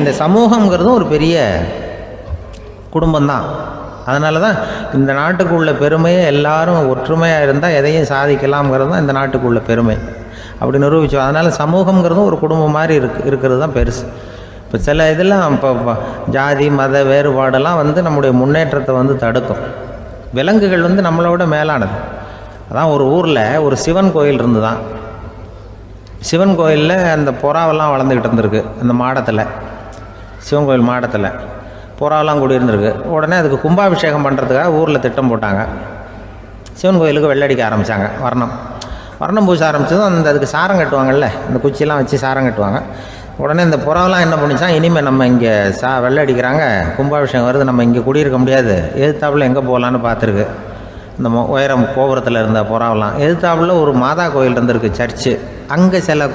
இந்த சமூகங்கிறதும் ஒரு பெரிய குடும்பம்தான். அதனால தான் இந்த நாட்டுக்கு உள்ள பெருமையை எல்லாரும் ஒற்றுமையாக இருந்தால் எதையும் சாதிக்கலாம்ங்கிறது தான் இந்த நாட்டுக்கு உள்ள பெருமை. அப்படி நிரூபித்தோம். அதனால் சமூகங்கிறதும் ஒரு குடும்பம் மாதிரி இருக்கிறது தான் பெருசு. இப்போ சில இதெல்லாம் இப்போ ஜாதி மத வேறுபாடெல்லாம் வந்து நம்முடைய முன்னேற்றத்தை வந்து தடுக்கும். விலங்குகள் வந்து நம்மளோட மேலானது. அதான் ஒரு ஊரில் ஒரு சிவன் கோயில் இருந்து தான். சிவன் கோயிலில் அந்த புறாவெல்லாம் வளர்ந்துக்கிட்டு இருந்திருக்கு. அந்த மாடத்தில், சிவன் கோயில் மாடத்தில் புறாவெல்லாம் கூடியிருந்திருக்கு. உடனே அதுக்கு கும்பாபிஷேகம் பண்ணுறதுக்காக ஊரில் திட்டம் போட்டாங்க. சிவன் கோயிலுக்கு வெள்ளடிக்க ஆரம்பித்தாங்க. வர்ணம் பூச ஆரம்பித்ததும் அதுக்கு சாரம் கட்டுவாங்கள்ல, இந்த குச்சியெல்லாம் வச்சு சாரம் கட்டுவாங்க. உடனே இந்த புறாவெல்லாம் என்ன பண்ணிச்சான், இனிமேல் நம்ம இங்கே வெள்ளை அடிக்கிறாங்க, கும்பாபிஷேகம் வருது, நம்ம இங்கே குடியிருக்க முடியாது, எதிர்த்தாப்புல எங்கே போகலான்னு பார்த்துருக்கு. இந்த உயரம் கோபுரத்தில் இருந்த புறாவெல்லாம் எதிர்த்தாப்புல ஒரு மாதா கோயில் இருந்திருக்கு, சர்ச்சு. அங்கே சில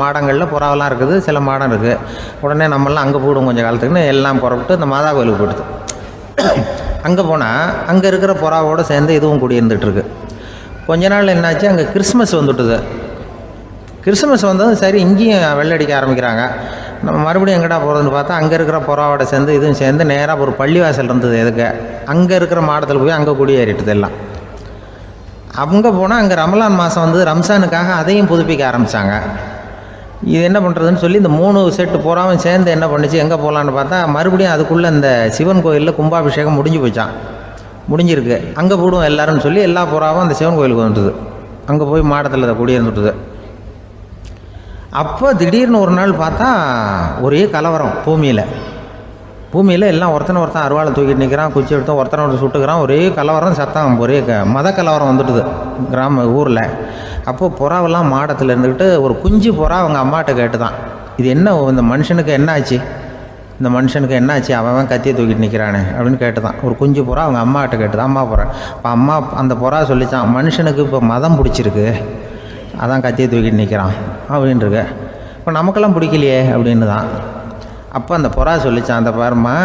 மாடங்களில் புறாவெல்லாம் இருக்குது, சில மாடம் இருக்குது. உடனே நம்மளாம் அங்கே போய்டும் கொஞ்சம் காலத்துக்குன்னு எல்லாம் புறப்பட்டு இந்த மாதா கோயிலுக்கு போயிடுது. அங்கே போனால் அங்கே இருக்கிற புறாவோடு சேர்ந்து இதுவும் குடியிருந்துகிட்ருக்கு. கொஞ்ச நாள் என்னாச்சு, அங்கே கிறிஸ்மஸ் வந்துவிட்டுது. கிறிஸ்மஸ் வந்ததும் சரி இங்கேயும் வெள்ளடிக்க ஆரம்பிக்கிறாங்க. நம்ம மறுபடியும் எங்கடா போகிறதுன்னு பார்த்தா அங்கே இருக்கிற புறாவோட சேர்ந்து இதுவும் சேர்ந்து நேராக ஒரு பள்ளிவாசல் இருந்தது. எதுக்கு அங்கே இருக்கிற மாடத்தில் போய் அங்கே குடியேறிட்டுது எல்லாம். அங்கே போனால் அங்கே ரமலான் மாதம் வந்து ரம்ஜானுக்காக அதையும் புதுப்பிக்க ஆரம்பித்தாங்க. இது என்ன பண்ணுறதுன்னு சொல்லி இந்த 3 செட்டு புறாவும் சேர்ந்து என்ன பண்ணிச்சு, எங்கே போகலான்னு பார்த்தா மறுபடியும் அதுக்குள்ளே இந்த சிவன் கோயிலில் கும்பாபிஷேகம் முடிஞ்சிருக்கு. அங்கே போடுவோம் எல்லாருன்னு சொல்லி எல்லா புறாவும் அந்த சிவன் கோயிலுக்கு வந்துட்டுது. அங்கே போய் மாடத்தில் அதை குடியிருந்துட்டுது. அப்போ திடீர்னு ஒரு நாள் பார்த்தா ஒரே கலவரம் பூமியில் எல்லாம் ஒருத்தனை அருவாளை தூக்கிட்டு நிற்கிறான், குச்சி எடுத்து ஒருத்தனை சுட்டுக்கிறான். ஒரே கலவரம், சத்தம், ஒரே மத கலவரம் வந்துட்டுது ஊரில். அப்போது புறாவெல்லாம் மாடத்தில் இருந்துக்கிட்டு ஒரு குஞ்சு புறா அவங்க அம்மாட்ட கேட்டு தான், இது என்ன இந்த மனுஷனுக்கு என்னாச்சு, அவன் கத்தியை தூக்கிட்டு நிற்கிறானே அப்படின்னு கேட்டு தான். ஒரு குஞ்சு புறா அவங்க அம்மாட்ட கேட்டுதான், அம்மா புறா. இப்போ அந்த புறா சொல்லிச்சான், மனுஷனுக்கு இப்போ மதம் பிடிச்சிருக்கு, அதான் கத்தியை தூக்கிட்டு நிற்கிறான் அப்படின்ட்டுருக்க. இப்போ நமக்கெல்லாம் பிடிக்கலையே அப்படின்னு தான். அப்போ அந்த புறா சொல்லிச்சான், அந்த பாருமா,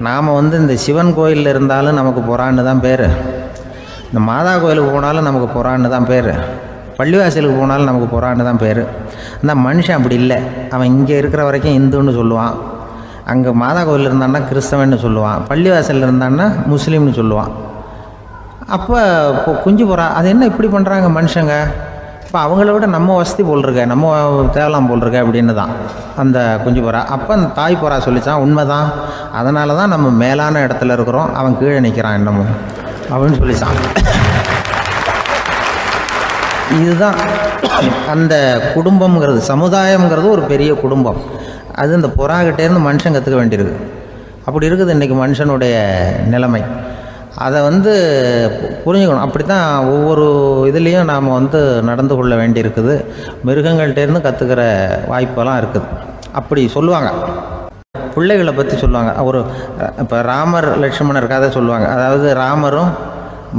நாம் இந்த சிவன் கோயிலில் இருந்தாலும் நமக்கு புறான்னு தான் பேர், இந்த மாதா கோயிலுக்கு போனாலும் நமக்கு புறான்னு தான் பேர், பள்ளிவாசலுக்கு போனாலும் நமக்கு புறான்னு தான் பேர். அந்த மனுஷன் அப்படி இல்லை. அவன் இங்கே இருக்கிற வரைக்கும் இந்துன்னு சொல்லுவான், அங்கே மாதா கோயில் இருந்தான்னா கிறிஸ்தவன்னு சொல்லுவான், பள்ளிவாசலில் இருந்தான்னா முஸ்லீம்னு சொல்லுவான். அப்போ குஞ்சு புறா அது என்ன இப்படி பண்ணுறாங்க மனுஷங்க, இப்போ அவங்கள விட நம்ம வசதி போல் இருக்க, நம்ம தேவலாம் போல் இருக்க அப்படின்னு தான் அந்த குஞ்சு புறா. அப்போ அந்த தாய் புறா சொல்லிச்சான், உண்மைதான், அதனால தான் நம்ம மேலான இடத்துல இருக்கிறோம், அவன் கீழே நிற்கிறான் என்னமோ அப்படின்னு சொல்லிச்சான். இதுதான் அந்த குடும்பம்ங்கிறது, சமுதாயம்ங்கிறது ஒரு பெரிய குடும்பம். அது இந்த புறாக்கிட்டேருந்து மனுஷன் கற்றுக்க வேண்டியிருக்கு. அப்படி இருக்குது இன்றைக்கி மனுஷனுடைய நிலைமை. அதை புரிஞ்சுக்கணும். அப்படி தான் ஒவ்வொரு இதுலேயும் நாம் நடந்து கொள்ள வேண்டியிருக்குது. மிருகங்கள்டேருந்து கற்றுக்கிற வாய்ப்பெல்லாம் இருக்குது. அப்படி சொல்லுவாங்க, பிள்ளைகளை பற்றி சொல்லுவாங்க. இப்போ ராமர் லட்சுமணர் கதை சொல்லுவாங்க. அதாவது ராமரும்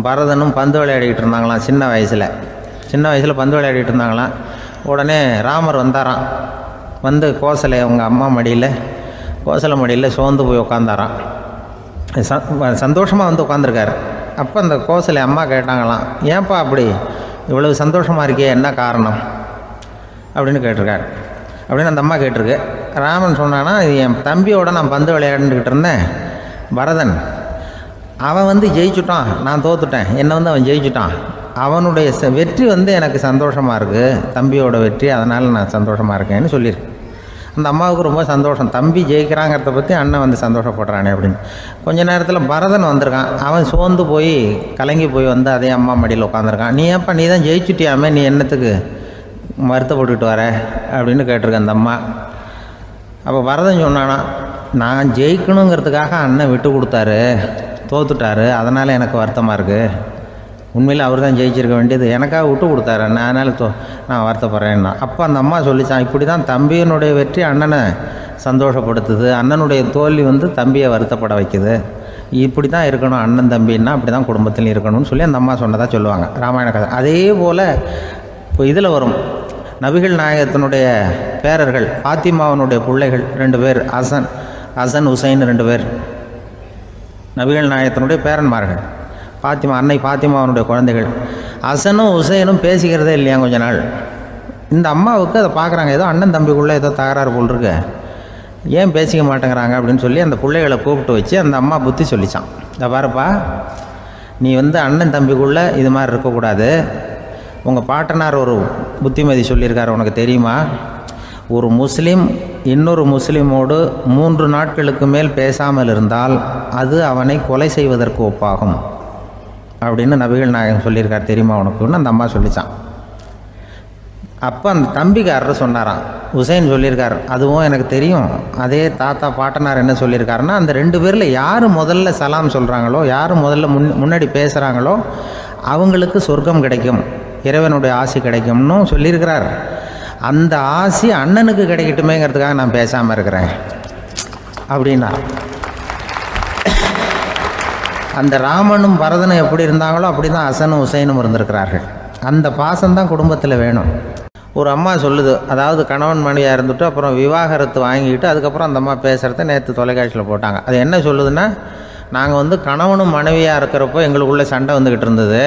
பரதனும் பந்து விளையாடிக்கிட்டு இருந்தாங்களாம் சின்ன வயசில் பந்து விளையாடிட்டு இருந்தாங்களாம். உடனே ராமர் வந்தாராம், கோசலை அவங்க அம்மா மடியில், கோசலை மடியில் சோர்ந்து போய் உட்காந்தாராம். சந்தோஷமாக உட்காந்துருக்காரு. அப்போ அந்த கோசலை அம்மா கேட்டாங்களாம், ஏன்ப்பா அப்படி இவ்வளவு சந்தோஷமாக இருக்கே, என்ன காரணம் அப்படின்னு கேட்டிருக்காரு. அப்படின்னு அந்த அம்மா கேட்டிருக்கு. ராமன் சொன்னான்னா, இது என் தம்பியோட நான் பந்து விளையாண்டுக்கிட்டு இருந்தேன், பரதன் அவன் ஜெயிச்சுட்டான், நான் தோத்துட்டேன், என்னை அவன் ஜெயிச்சுட்டான், அவனுடைய வெற்றி எனக்கு சந்தோஷமாக இருக்குது, தம்பியோட வெற்றி, அதனால் நான் சந்தோஷமாக இருக்கேன்னு சொல்லியிருக்கு. அந்த அம்மாவுக்கு ரொம்ப சந்தோஷம், தம்பி ஜெயிக்கிறாங்கிறத பற்றி அண்ணன் சந்தோஷப்படுறானே அப்படின்னு. கொஞ்ச நேரத்தில் பரதன் வந்திருக்கான். அவன் சோர்ந்து போய் கலங்கி போய் அதே அம்மா மடியில் உட்காந்துருக்கான். நீ ஏன்ப்பா, நீ தான் ஜெயிச்சுட்டியாமே, நீ என்னத்துக்கு வருத்தப்பட்டுக்கிட்டு வர அப்படின்னு கேட்டிருக்க அந்த அம்மா. அப்போ பரதன் சொன்னானா, நான் ஜெயிக்கணுங்கிறதுக்காக அண்ணன் விட்டு கொடுத்தாரு, தோத்துட்டாரு, அதனால் எனக்கு வருத்தமாக இருக்குது. உண்மையில் அவர் தான் ஜெயிச்சிருக்க வேண்டியது, எனக்காக விட்டு கொடுத்தாரு அண்ணன், அதனால் நான் வருத்தப்படுறேன்னா. அப்போ அந்த அம்மா சொல்லிச்சான், இப்படி தான் தம்பியினுடைய வெற்றி அண்ணனை சந்தோஷப்படுத்துது, அண்ணனுடைய தோல்வி தம்பியை வருத்தப்பட வைக்குது, இப்படி தான் இருக்கணும் அண்ணன் தம்பின்னா, அப்படி தான் குடும்பத்தில் இருக்கணும்னு சொல்லி அந்த அம்மா சொன்னதாக சொல்லுவாங்க ராமாயண கதை. அதே போல் இப்போ இதில் வரும், நபிகள் நாயகத்தினுடைய பேரர்கள் பாத்திமாவனுடைய பிள்ளைகள் 2 பேர், ஹசன் ஹுசைன் 2 பேர் நபிகள் நாயகத்தினுடைய பேரன்மார்கள். அன்னை பாத்திமாவனுடைய குழந்தைகள். ஹசனும் ஹுசைனும் பேசிக்கிறதே இல்லையா கொஞ்ச நாள். இந்த அம்மாவுக்கு அதை பார்க்குறாங்க, ஏதோ அண்ணன் தம்பிக்குள்ளே ஏதோ தகராறு போல் இருக்கு, ஏன் பேசிக்க மாட்டேங்கிறாங்க அப்படின்னு சொல்லி அந்த பிள்ளைகளை கூப்பிட்டு வச்சு அந்த அம்மா புத்தி சொல்லிச்சான். இதை பாருப்பா, நீ அண்ணன் தம்பிக்குள்ளே இது மாதிரி இருக்கக்கூடாது, உங்கள் பாட்டனார் ஒரு புத்திமதி சொல்லியிருக்காரு, உனக்கு தெரியுமா, ஒரு முஸ்லீம் இன்னொரு முஸ்லீமோடு 3 நாட்களுக்கு மேல் பேசாமல் இருந்தால் அது அவனை கொலை செய்வதற்கு ஒப்பாகும் அப்படின்னு நபிகள் நாயகம் சொல்லியிருக்கார், தெரியுமா உனக்குன்னு அந்த அம்மா சொல்லிச்சான். அப்போ அந்த தம்பிக்காரர் சொன்னாராம், ஹுசைன் சொல்லியிருக்கார், அதுவும் எனக்கு தெரியும். அதே தாத்தா பாட்டனார் என்ன சொல்லியிருக்காருன்னா, அந்த 2 பேரில் யார் முதல்ல சலாம் சொல்கிறாங்களோ, யார் முதல்ல முன்னாடி பேசுகிறாங்களோ அவங்களுக்கு சொர்க்கம் கிடைக்கும், இறைவனுடைய ஆசி கிடைக்கும்னு சொல்லியிருக்கிறார். அந்த ஆசி அண்ணனுக்கு கிடைக்கட்டுமேங்கிறதுக்காக நான் பேசாமல் இருக்கிறேன் அப்படின்னா. அந்த ராமனும் பரதனும் எப்படி இருந்தாங்களோ அப்படி தான் ஹசனும் ஹுசைனும் இருந்திருக்கிறார்கள். அந்த பாசம்தான் குடும்பத்தில் வேணும். ஒரு அம்மா சொல்லுது, அதாவது கணவன் மனைவியாக இருந்துட்டு அப்புறம் விவாகரத்து வாங்கிக்கிட்டு அதுக்கப்புறம் அந்த அம்மா பேசுகிறத நேற்று தொலைக்காட்சியில் போட்டாங்க. அது என்ன சொல்லுதுன்னா, நாங்கள் கணவனும் மனைவியாக இருக்கிறப்போ எங்களுக்குள்ளே சண்டை வந்துக்கிட்டு இருந்தது,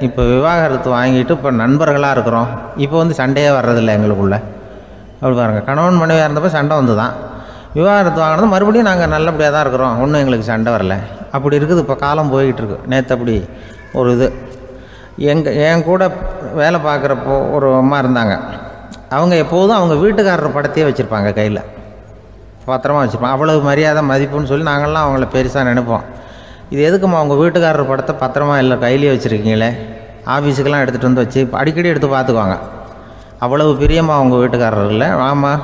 இப்போ விவாகரத்து வாங்கிட்டு இப்போ நண்பர்களாக இருக்கிறோம், இப்போ சண்டையே வர்றதில்லை எங்களுக்குள்ளே. அப்படி பாருங்கள், கணவன் மனைவியாக இருந்தப்போ சண்டை வந்து தான், விவாகரத்து வாங்கினது மறுபடியும் நாங்கள் நல்லபடியாக தான் இருக்கிறோம், ஒன்றும் எங்களுக்கு சண்டை வரல. அப்படி இருக்குது இப்போ காலம் போய்கிட்டு இருக்கு. நேற்று அப்படி ஒரு இது என் கூட வேலை பார்க்குறப்போ ஒரு அம்மா இருந்தாங்க. அவங்க எப்போதும் அவங்க வீட்டுக்காரர் படத்தையே வச்சுருப்பாங்க, கையில் பத்திரமா வச்சுருப்பாங்க. அவ்வளவு மரியாதை மதிப்புன்னு சொல்லி நாங்கள்லாம் அவங்கள பெருசாக நினைப்போம். இது எதுக்குமா அவங்க வீட்டுக்காரர் படத்தை பத்திரமா இல்லை கையிலேயே வச்சுருக்கீங்களே, ஆஃபீஸுக்கெல்லாம் எடுத்துகிட்டு வச்சு அடிக்கடி எடுத்து பார்த்துக்குவாங்க. அவ்வளவு பிரியமாக அவங்க வீட்டுக்காரர் இல்லை. ஆமாம்,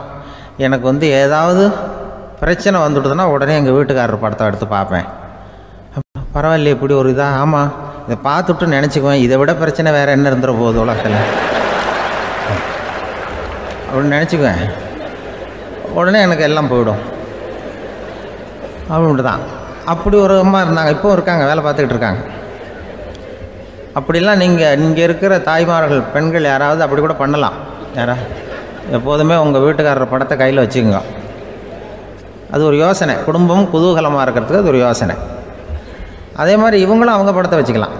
எனக்கு ஏதாவது பிரச்சனை வந்துவிடுதுன்னா உடனே எங்கள் வீட்டுக்காரர் படத்தை எடுத்து பார்ப்பேன். பரவாயில்ல, இப்படி ஒரு இதாக, ஆமாம் இதை பார்த்துட்டு நினச்சிக்குவேன், இதை விட பிரச்சனை வேறு என்ன இருந்துட போகுது உலகத்தில் அப்படின்னு நினச்சிக்குவேன். உடனே எனக்கு எல்லாம் போயிடும் அப்படின்ட்டு தான். அப்படி ஒரு அம்மா இருந்தாங்க, இப்போவும் இருக்காங்க, வேலை பார்த்துக்கிட்டு இருக்காங்க. அப்படிலாம் இங்கே இருக்கிற தாய்மார்கள் பெண்கள் யாராவது அப்படி கூட பண்ணலாம். எப்போதுமே உங்கள் வீட்டுக்காரர் படத்தை கையில் வச்சுக்கோங்க. அது ஒரு யோசனை, குடும்பம் குதூகலமாக இருக்கிறதுக்கு அது ஒரு யோசனை. அதே மாதிரி இவங்களும் அவங்க படத்தை வச்சுக்கலாம்.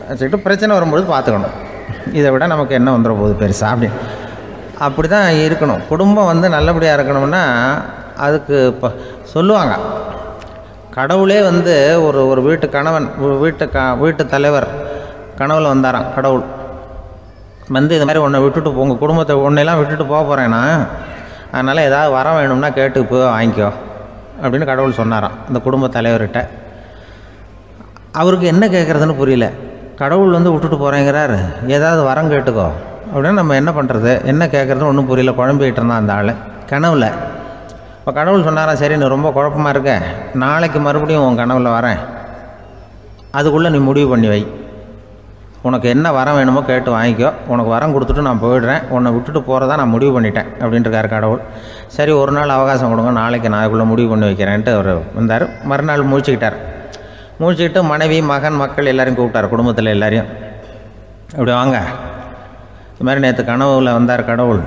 வச்சுக்கிட்டு பிரச்சனை வரும்பொழுது பார்த்துக்கணும், இதை விட நமக்கு என்ன வந்துட போகுது பெருசாக அப்படின்னு. அப்படி தான் இருக்கணும். குடும்பம் நல்லபடியாக இருக்கணும்னா அதுக்கு இப்போ சொல்லுவாங்க, கடவுளே ஒரு வீட்டு கணவன் வீட்டு தலைவர் கனவுல வந்தாராம். கடவுள் இது மாதிரி உன்னை விட்டுட்டு உங்கள் குடும்பத்தை உன்னையெல்லாம் விட்டுட்டு போக போகிறேன்னா, அதனால் ஏதாவது வரம் வேணும்னா கேட்டு போய் வாங்கிக்கோ அப்படின்னு கடவுள் சொன்னாராம் அந்த குடும்ப தலைவர்கிட்ட. அவருக்கு என்ன கேட்குறதுன்னு புரியல. கடவுள் விட்டுட்டு போகிறேங்கிறாரு, ஏதாவது வரம் கேட்டுக்கோ அப்படின்னு. நம்ம என்ன பண்ணுறது, என்ன கேட்குறதுன்னு ஒன்றும் புரியல, குழம்பிக்கிட்டு இருந்தான் அந்த ஆள் கனவில். இப்போ கடவுள் சொன்னாராம், சரி நீ ரொம்ப குழப்பமாக இருக்க, நாளைக்கு மறுபடியும் உன் கனவில் வரேன், அதுக்குள்ளே நீ முடிவு பண்ணி வை, உனக்கு என்ன வரம் வேணுமோ கேட்டு வாங்கிக்கோ, உனக்கு வரம் கொடுத்துட்டு நான் போயிடுறேன், உன்னை விட்டுட்டு போகிறதா நான் முடிவு பண்ணிட்டேன் அப்படின்ட்டுருக்காரு கடவுள். சரி ஒரு நாள் அவகாசம் கொடுங்க, நாளைக்கு நான் அதுக்குள்ளே முடிவு பண்ணி வைக்கிறேன்ட்டு அவர் வந்தார். மறுநாள் முழிச்சுக்கிட்டு மனைவி மகன் மக்கள் எல்லோரையும் கூப்பிட்டார், குடும்பத்தில் எல்லாரையும். இப்படி வாங்க, இது மாதிரி நேற்று கனவுல வந்தார் கடவுள்,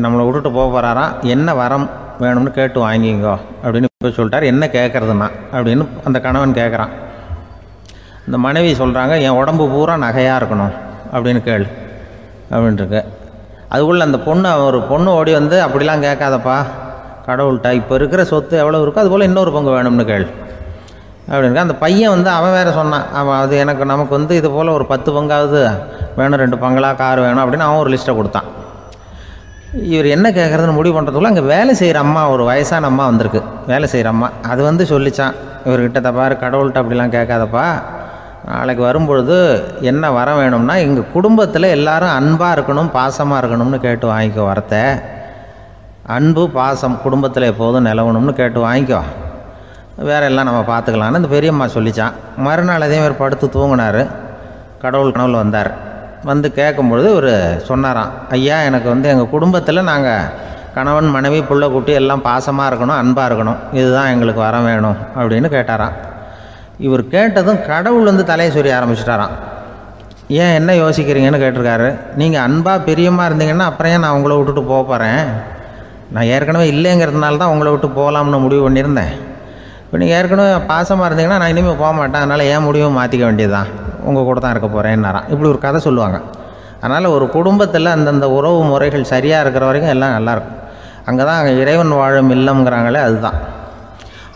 நம்மளை விட்டுட்டு போக போகிறாராம், என்ன வரம் வேணும்னு கேட்டு வாங்கிங்கோ அப்படின்னு போய் சொல்லிட்டார். என்ன கேட்குறதுன்னா அப்படின்னு அந்த கணவன் கேட்குறான். இந்த மனைவி சொல்கிறாங்க, என் உடம்பு பூரா நகையாக இருக்கணும் அப்படின்னு கேளு அப்படின்ட்டுருக்கு. அதுக்குள்ளே அந்த ஒரு பொண்ணு ஓடி அப்படிலாம் கேட்காதப்பா கடவுள்கிட்ட, இப்போ இருக்கிற சொத்து எவ்வளோ இருக்கோ அதுபோல் இன்னொரு பங்கு வேணும்னு கேளு அப்படின்னு. அந்த பையன் அவன் வேறு சொன்னான், அவன் அது நமக்கு இது போல் ஒரு 10 பங்காவது வேணும், 2 பங்களா கார் வேணும் அப்படின்னு அவன் ஒரு லிஸ்ட்டை கொடுத்தான். இவர் என்ன கேட்குறதுன்னு முடிவு பண்ணுறதுக்குள்ள அங்கே வேலை செய்கிற அம்மா, ஒரு வயசான அம்மா வந்திருக்கு, வேலை செய்கிற அம்மா. அது சொல்லிச்சான் இவர்கிட்ட, தப்பாரு கடவுள்கிட்ட அப்படிலாம் கேட்காதப்பா, நாளைக்கு வரும்பொழுது என்ன வர வேணும்னா எங்கள் குடும்பத்தில் எல்லாரும் அன்பாக இருக்கணும் பாசமாக இருக்கணும்னு கேட்டு வாங்கிக்கோ வரத்தை, அன்பு பாசம் குடும்பத்தில் எப்போதும் நிலவணும்னு கேட்டு வாங்கிக்கோ, வேறு எல்லாம் நம்ம பார்த்துக்கலான்னு அந்த பெரியம்மா சொல்லித்தான். மறுநாள் அதே மாதிரி படுத்து தூங்கினார். கடவுள் கனவுல வந்தார். கேட்கும்பொழுது இவர் சொன்னாராம், ஐயா எனக்கு எங்கள் குடும்பத்தில் நாங்கள் கணவன் மனைவி புள்ள குட்டி எல்லாம் பாசமாக இருக்கணும் அன்பாக இருக்கணும், இதுதான் எங்களுக்கு வர வேணும் அப்படின்னு கேட்டாராம். இவர் கேட்டதும் கடவுள் தலையை சொரிய ஆரம்பிச்சிட்டாராம். ஏன் என்ன யோசிக்கிறீங்கன்னு கேட்டிருக்காரு. நீங்கள் அன்பாக பிரியமாக இருந்தீங்கன்னா அப்புறம் ஏன் நான் உங்களை விட்டுட்டு போக போகிறேன், நான் ஏற்கனவே இல்லைங்கிறதுனால தான் உங்களை விட்டு போகலாம்னு முடிவு பண்ணியிருந்தேன். இப்போ நீங்கள் ஏற்கனவே பாசமாக இருந்தீங்கன்னா நான் இனிமேல் போக மாட்டேன், அதனால் ஏன் முடிவும் மாற்றிக்க வேண்டியது தான், உங்கள் கூட தான் இருக்க போகிறேன்னாராம். இப்படி ஒரு கதை சொல்லுவாங்க. அதனால் ஒரு குடும்பத்தில் அந்தந்த உறவு முறைகள் சரியாக இருக்கிற வரைக்கும் எல்லாம் நல்லாயிருக்கும். அங்கே தான் இறைவன் வாழும் இல்லம்ங்கிறாங்களே, அதுதான்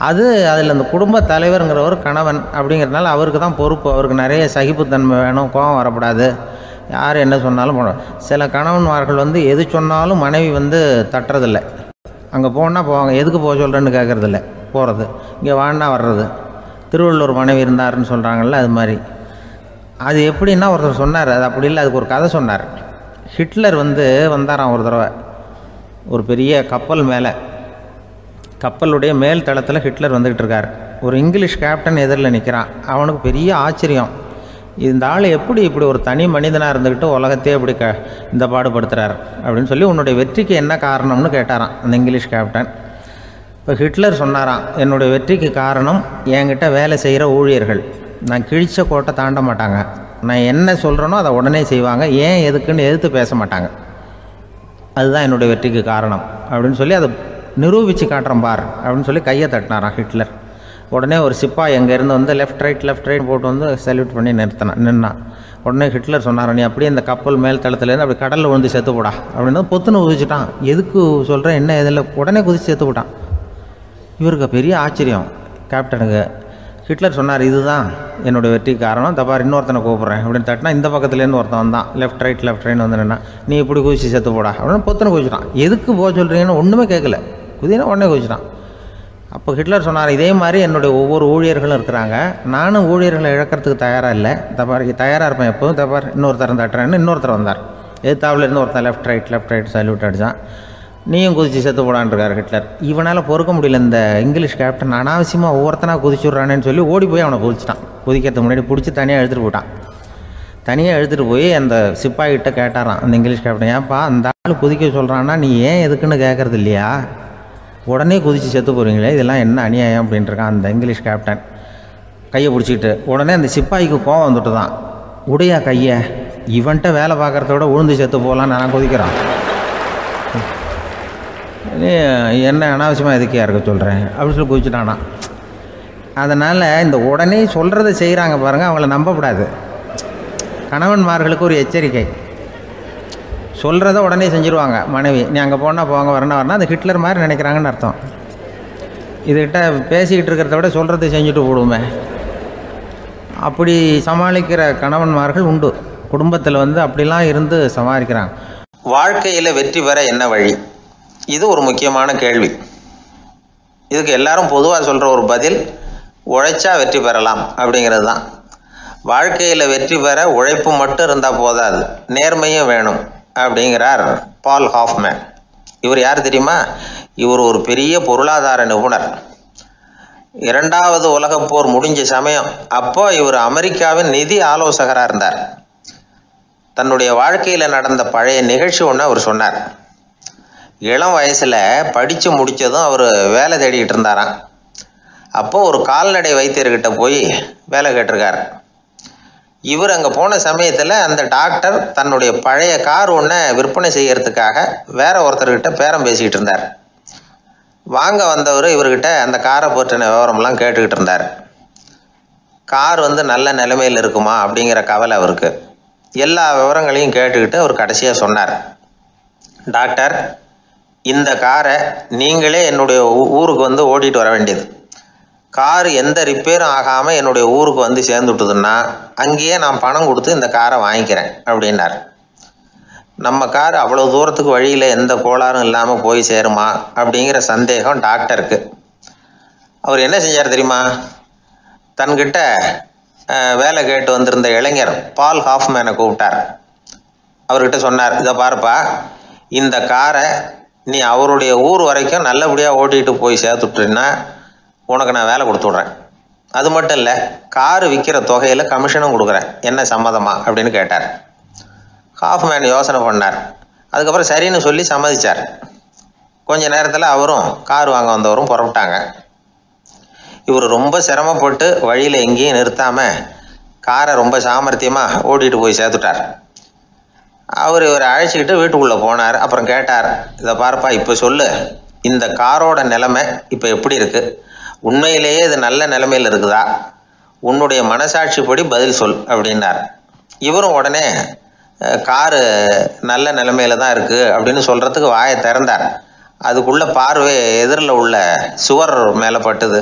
அதில் அந்த குடும்ப தலைவருங்கிறவர் கணவன் அப்படிங்கிறதுனால அவருக்கு தான் பொறுப்பு. அவருக்கு நிறைய சகிப்புத்தன்மை வேணும், கோபம் வரக்கூடாது, யார் என்ன சொன்னாலும் போகணும். சில கணவன்மார்கள் எது சொன்னாலும் மனைவி தட்டுறதில்லை, அங்கே போனால் போவாங்க, எதுக்கு போக சொல்கிறேன்னு கேட்குறதில்ல, போகிறது, இங்கே வான்னா வர்றது. திருவள்ளுவர் மனைவி இருந்தாருன்னு சொல்கிறாங்கல்ல, அது மாதிரி. அது எப்படின்னா ஒருத்தர் சொன்னார், அது அப்படி இல்லை, அதுக்கு ஒரு கதை சொன்னார். ஹிட்லர் வந்தாராம் ஒரு தடவை, ஒரு பெரிய கப்பல் மேலே, கப்பலுடைய மேல் தளத்தில் ஹிட்லர் வந்துக்கிட்டு இருக்கார். ஒரு இங்கிலீஷ் கேப்டன் எதிரில் நிற்கிறான். அவனுக்கு பெரிய ஆச்சரியம், இந்த ஆள் எப்படி இப்படி ஒரு தனி மனிதனாக இருந்துக்கிட்டு உலகத்தையே இப்படி இந்த பாடுபடுத்துகிறார் அப்படின்னு சொல்லி, உன்னுடைய வெற்றிக்கு என்ன காரணம்னு கேட்டாராம் அந்த இங்கிலீஷ் கேப்டன். இப்போ ஹிட்லர் சொன்னாராம், என்னுடைய வெற்றிக்கு காரணம் என்கிட்ட வேலை செய்கிற ஊழியர்கள், நான் கிழிச்ச கோட்டை தாண்ட மாட்டாங்க, நான் என்ன சொல்கிறேனோ அதை உடனே செய்வாங்க, ஏன் எதுக்குன்னு எதிர்த்து பேச மாட்டாங்க, அதுதான் என்னுடைய வெற்றிக்கு காரணம் அப்படின்னு சொல்லி அதை நிரூபித்து காட்டுறேன் பார் அப்படின்னு சொல்லி கையை தட்டினாராம் ஹிட்லர். உடனே ஒரு சிப்பாய் எங்கேருந்து லெஃப்ட் ரைட் போட்டு சல்யூட் பண்ணி நின்னான். உடனே ஹிட்லர் சொன்னார், நீ அப்படியே இந்த கப்பல் மேல் தளத்துலேருந்து அப்படி கடலில் விழுந்து செத்து போடா அப்படின்னு பொத்துன்னு குதிச்சுட்டான். எதுக்கு சொல்கிறேன் என்ன இதில், உடனே குதிச்சு செத்து போட்டான். இவருக்கு பெரிய ஆச்சரியம் கேப்டனுக்கு. ஹிட்லர் சொன்னார், இதுதான் என்னுடைய வெற்றிக்கு காரணம், தப்பார் இன்னொருத்தனை கூப்பிட்றேன் அப்படின்னு தட்டினா இந்த பக்கத்துலேருந்து ஒருத்தன் வந்தான், லெஃப்ட் ரைட் நின்னா, நீ இப்படி குதிச்சு செத்து போடா அப்படின்னு பொத்துன்னு குதிச்சுட்டான். எதுக்கு போக சொல்கிறீங்கன்னு ஒன்றுமே கேட்கல, குதினா உடனே குதிச்சுட்டான். அப்போ ஹிட்லர் சொன்னார், இதே மாதிரி என்னுடைய ஒவ்வொரு ஊழியர்களும் இருக்கிறாங்க, நானும் ஊழியர்களை இழக்கிறதுக்கு தயாராக இல்லை, தப்பார் தயாராக இருப்பேன் எப்போதும், தப்பார் இன்னொருத்தரம் தட்டுறேன்னு இன்னொருத்தர் வந்தார். எதிர்த்தாப்புலேருந்து ஒருத்தன் லெஃப்ட் ரைட் சல்யூட் அடித்தான். நீயும் குதிச்சு செத்து போடான்ருக்கார் ஹிட்லர். இவனால் பொறுக்க முடியல, இந்த இங்கிலீஷ் கேப்டன் அனாவசியமாக ஒவ்வொருத்தனாக குதிச்சுட்றானேன்னு சொல்லி ஓடி போய் அவனை குதிச்சிட்டான். குதிக்கிறதுக்கு முன்னாடி பிடிச்சி தனியாக எடுத்துகிட்டு போட்டான். தனியாக எடுத்துகிட்டு போய் அந்த சிப்பாய்கிட்ட கேட்டாரான் அந்த இங்கிலீஷ் கேப்டன், ஏன்ப்பா அந்த ஆள் குதிக்க சொல்கிறான்னா நீ ஏன் எதுக்குன்னு கேட்குறது இல்லையா, உடனே குதித்து செத்து போகிறீங்களே, இதெல்லாம் என்ன அநியாயம் அப்படின்ட்டுருக்கான் அந்த இங்கிலீஷ் கேப்டன் கையை பிடிச்சிக்கிட்டு. உடனே அந்த சிப்பாய்க்கு கோவம் வந்துட்டு தான், உடையா கையை, இவன்ட்ட வேலை பார்க்குறத விட உழுந்து செத்து போகலான்னு நான் கொதிக்கிறான். நீ என்ன அனாவசியமாக எதுக்கே இருக்க சொல்கிறேன் அப்படின்னு சொல்லி குதிச்சுட்டானா. அதனால் இந்த உடனே சொல்கிறத செய்கிறாங்க பாருங்கள், அவங்கள நம்பக்கூடாது. கணவன்மார்களுக்கு ஒரு எச்சரிக்கை. சொல்கிறத உடனே செஞ்சுருவாங்க மனைவி. நீ அங்கே போனால் போங்க, வரணும் அது ஹிட்லர் மாதிரி நினைக்கிறாங்கன்னு அர்த்தம். இதுகிட்ட பேசிக்கிட்டு இருக்கிறத விட சொல்கிறத செஞ்சுட்டு போடுவோமே. அப்படி சமாளிக்கிற கணவன்மார்கள் உண்டு. குடும்பத்தில் அப்படிலாம் இருந்து சமாளிக்கிறாங்க. வாழ்க்கையில் வெற்றி பெற என்ன வழி? இது ஒரு முக்கியமான கேள்வி. இதுக்கு எல்லாரும் பொதுவாக சொல்கிற ஒரு பதில், உழைச்சா வெற்றி பெறலாம் அப்படிங்கிறது தான். வாழ்க்கையில் வெற்றி பெற உழைப்பு மட்டும் இருந்தால் போதாது, நேர்மையும் வேணும் அப்படிங்கிறார் பால் ஹாஃப்மேன். இவர் யார் தெரியுமா? இவர் ஒரு பெரிய பொருளாதார நிபுணர். 2வது உலகப் போர் முடிஞ்ச சமயம் அப்போ இவர் அமெரிக்காவின் நிதி ஆலோசகராக இருந்தார். தன்னுடைய வாழ்க்கையில் நடந்த பழைய நிகழ்ச்சி ஒன்று அவர் சொன்னார். இளம் வயசில் படித்து முடித்ததும் அவர் வேலை தேடிக்கிட்டு இருந்தாராம். அப்போது ஒரு கால்நடை வைத்தியர்கிட்ட போய் வேலை கேட்டிருக்கார். இவர் அங்கே போன சமயத்தில் அந்த டாக்டர் தன்னுடைய பழைய கார் ஒன்றை விற்பனை செய்யறதுக்காக வேற ஒருத்தர்கிட்ட பேரம் பேசிக்கிட்டு இருந்தார். வாங்க வந்தவர் இவர்கிட்ட அந்த காரை பற்றின விவரம்லாம் கேட்டுக்கிட்டு இருந்தார். கார் நல்ல நிலைமையில் இருக்குமா அப்படிங்கிற கவலை அவருக்கு. எல்லா விவரங்களையும் கேட்டுக்கிட்டு அவர் கடைசியாக சொன்னார், டாக்டர், இந்த காரை நீங்களே என்னுடைய ஊருக்கு ஓட்டிகிட்டு வர வேண்டியது. கார் எந்த ரிப்பேரும் ஆகாமல் என்னுடைய ஊருக்கு சேர்ந்துட்டுதுன்னா அங்கேயே நான் பணம் கொடுத்து இந்த காரை வாங்கிக்கிறேன் அப்படின்னார். நம்ம கார் அவ்வளோ தூரத்துக்கு வழியில் எந்த கோளாறும் இல்லாமல் போய் சேருமா அப்படிங்கிற சந்தேகம் டாக்டருக்கு. அவர் என்ன செஞ்சார் தெரியுமா? தன்கிட்ட வேலை கேட்டு வந்திருந்த இளைஞர் பால் ஹாஃப்மேனை கூப்பிட்டார். அவர்கிட்ட சொன்னார், இதை பாருப்பா, இந்த காரை நீ அவருடைய ஊர் வரைக்கும் நல்லபடியாக ஓட்டிகிட்டு போய் சேர்த்துட்டீன்னா உனக்கு நான் வேலை கொடுத்து விட்றேன். அது மட்டும் இல்லை, காரு விற்கிற தொகையில் கமிஷனும் கொடுக்குறேன், என்ன சம்மதமா அப்படின்னு கேட்டார். ஹாஃப்மேன் யோசனை பண்ணார். அதுக்கப்புறம் சரின்னு சொல்லி சம்மதிச்சார். கொஞ்ச நேரத்தில் அவரும் கார் வாங்க வந்தவரும் புறப்பட்டாங்க. இவர் ரொம்ப சிரமப்பட்டு வழியில் எங்கேயும் நிறுத்தாமல் காரை ரொம்ப சாமர்த்தியமாக ஓட்டிகிட்டு போய் சேர்த்துட்டார். இவரை அழைச்சிக்கிட்டு வீட்டுக்குள்ளே போனார். அப்புறம் கேட்டார், இதை பாருப்பா, இப்போ சொல்லு, இந்த காரோட நிலைமை இப்போ எப்படி இருக்குது? உண்மையிலேயே இது நல்ல நிலைமையில் இருக்குதா? உன்னுடைய மனசாட்சிப்படி பதில் சொல் அப்படின்னார். இவரும் உடனே காரு நல்ல நிலைமையில தான் இருக்குது அப்படின்னு சொல்கிறதுக்கு வாயை திறந்தார். அதுக்குள்ளே பார்வை எதிரில் உள்ள சுவர் மேலே பட்டுது.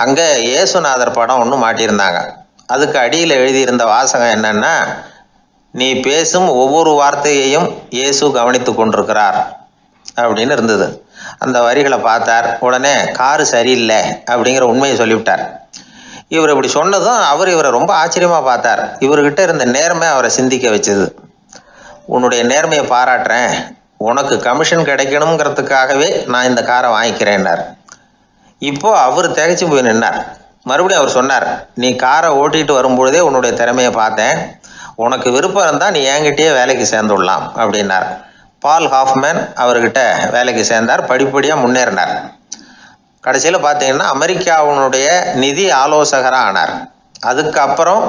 அங்கே இயேசுநாதர் படம் ஒன்று மாட்டியிருந்தாங்க. அதுக்கு அடியில் எழுதியிருந்த வாசகம் என்னன்னா, நீ பேசும் ஒவ்வொரு வார்த்தையையும் இயேசு கவனித்து கொண்டிருக்கிறார் அப்படின்னு இருந்தது. அந்த வரிகளை பார்த்தார். உடனே காரு சரியில்லை அப்படிங்கிற உண்மையை சொல்லிவிட்டார். இவர் இப்படி சொன்னதும் இவரை ரொம்ப ஆச்சரியமாக பார்த்தார். இவர்கிட்ட இருந்த நேர்மை அவரை சிந்திக்க வச்சது. உன்னுடைய நேர்மையை பாராட்டுறேன், உனக்கு கமிஷன் கிடைக்கணுங்கிறதுக்காகவே நான் இந்த காரை வாங்கிக்கிறேன்னார். இப்போ அவர் திகைச்சு போய் நின்னார். மறுபடியும் அவர் சொன்னார், நீ காரை ஓட்டிகிட்டு வரும்பொழுதே உன்னுடைய திறமையை பார்த்தேன், உனக்கு விருப்பம் இருந்தால் நீ என்கிட்டயே வேலைக்கு சேர்ந்துடலாம் அப்படின்னார். பால் ஹாஃப்மேன் அவர்கிட்ட வேலைக்கு சேர்ந்தார். படிப்படியாக முன்னேறினார். கடைசியில் பார்த்தீங்கன்னா அமெரிக்காவினுடைய நிதி ஆலோசகராக ஆனார். அதுக்கப்புறம்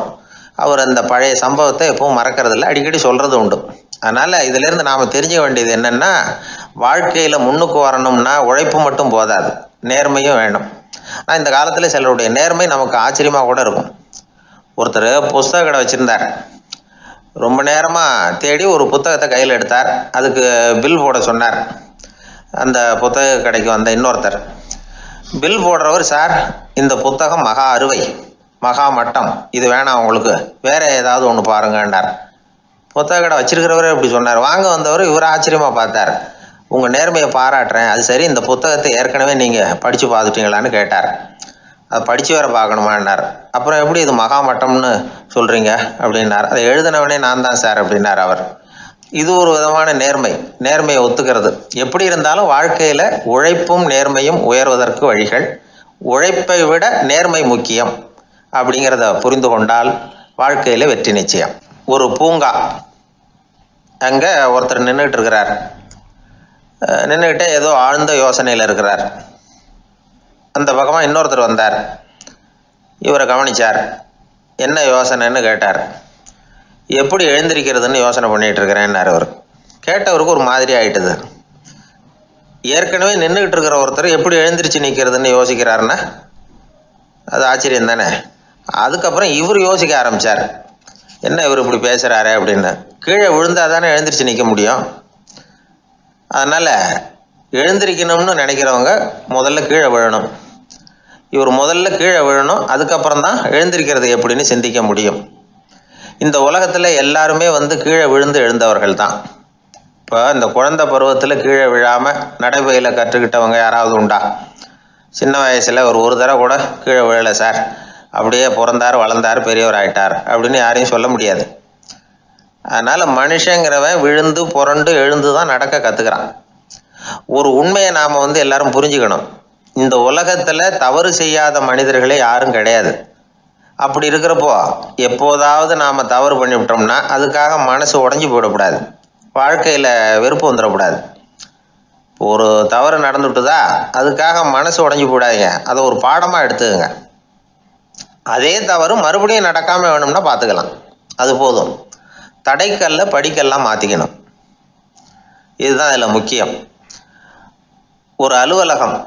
அவர் அந்த பழைய சம்பவத்தை எப்பவும் மறக்கிறதில்ல, அடிக்கடி சொல்கிறது உண்டு. அதனால் இதிலேருந்து நாம் தெரிஞ்சுக்க வேண்டியது என்னென்னா, வாழ்க்கையில் முன்னுக்கு வரணும்னா உழைப்பு மட்டும் போதாது, நேர்மையும் வேணும். ஆனால் இந்த காலத்தில் சிலருடைய நேர்மை நமக்கு ஆச்சரியமாக கூட இருக்கும். ஒருத்தர் புஸ்தக கடை வச்சுருந்தார். ரொம்ப நேரமாக தேடி ஒரு புத்தகத்தை கையில் எடுத்தார். அதுக்கு பில் போட சொன்னார். அந்த புத்தக கடைக்கு வந்த இன்னொருத்தர் பில் போடுறவர், சார் இந்த புத்தகம் மகா அறுவை, மகா மட்டம், இது வேணாம் உங்களுக்கு, வேற ஏதாவது ஒன்று பாருங்கன்னார். புத்தக கடை வச்சிருக்கிறவரே இப்படி சொன்னார். வாங்க வந்தவர் இவர் ஆச்சரியமாக பார்த்தார். உங்கள் நேர்மையை பாராட்டுறேன், அது சரி, இந்த புத்தகத்தை ஏற்கனவே நீங்கள் படித்து பார்த்துட்டீங்களான்னு கேட்டார். அதை படித்து வேற பார்க்கணுமான்னார். அப்புறம் எப்படி இது மகா மட்டம்னு சொல்கிறீங்க அப்படின்னார். அதை எழுதினவனே நான் தான் சார் அப்படின்னார் அவர். இது ஒரு விதமான நேர்மை, நேர்மையை ஒத்துக்கிறது. எப்படி இருந்தாலும் வாழ்க்கையில் உழைப்பும் நேர்மையும் உயர்வதற்கு வழிகள். உழைப்பை விட நேர்மை முக்கியம் அப்படிங்கிறத புரிந்து கொண்டால் வாழ்க்கையில் வெற்றி நிச்சயம். ஒரு பூங்கா, அங்கே ஒருத்தர் நின்றுட்டு இருக்கிறார். நின்றுக்கிட்டே ஏதோ ஆழ்ந்த யோசனையில் இருக்கிறார். அந்த பக்கமாக இன்னொருத்தர் வந்தார். இவரை கவனித்தார். என்ன யோசனைன்னு கேட்டார். எப்படி எழுந்திருக்கிறதுன்னு யோசனை பண்ணிகிட்டு இருக்கிறேன்னாரு அவர். கேட்டவருக்கு ஒரு மாதிரி ஆயிட்டுது. ஏற்கனவே நின்றுக்கிட்டு இருக்கிற ஒருத்தர் எப்படி எழுந்திரிச்சு நிற்கிறதுன்னு யோசிக்கிறாருன்னா அது ஆச்சரியம் தானே. அதுக்கப்புறம் இவர் யோசிக்க ஆரம்பித்தார், என்ன இவர் இப்படி பேசுகிறாரு அப்படின்னு. கீழே விழுந்தால் தானே எழுந்திரிச்சு நிற்க முடியும். அதனால் எழுந்திரிக்கணும்னு நினைக்கிறவங்க முதல்ல கீழே விழணும். இவர் முதல்ல கீழே விழணும், அதுக்கப்புறம் தான் எழுந்திருக்கிறது எப்படின்னு சிந்திக்க முடியும். இந்த உலகத்தில் எல்லாருமே கீழே விழுந்து எழுந்தவர்கள் தான். இப்போ இந்த குழந்தை பருவத்தில் கீழே விழாமல் நடைபயில கற்றுக்கிட்டவங்க யாராவது உண்டா? சின்ன வயசில் ஒரு தடவை கூட கீழே விழலை சார், அப்படியே பிறந்தார் வளர்ந்தார் பெரியவர் ஆயிட்டார் அப்படின்னு யாரையும் சொல்ல முடியாது. அதனால் மனுஷங்கிறவன் விழுந்து புரண்டு எழுந்து தான் நடக்க கற்றுக்கிறான். ஒரு உண்மையை நாம் எல்லாரும் புரிஞ்சுக்கணும். இந்த உலகத்தில் தவறு செய்யாத மனிதர்களே யாரும் கிடையாது. அப்படி இருக்கிறப்போ எப்போதாவது நாம் தவறு பண்ணிவிட்டோம்னா அதுக்காக மனசு உடஞ்சி போயிடக்கூடாது, வாழ்க்கையில் வெறுப்பு வந்துடக்கூடாது. ஒரு தவறு நடந்துட்டுதா அதுக்காக மனசு உடஞ்சி போடாதீங்க, அதை ஒரு பாடமாக எடுத்துக்கங்க. அதே தவறு மறுபடியும் நடக்காமல் வேணும்னா பார்த்துக்கலாம், அது போதும். தடைக்கல்ல படிக்கல்லாம் மாற்றிக்கணும், இதுதான் இதில் முக்கியம். ஒரு அலுவலகம்,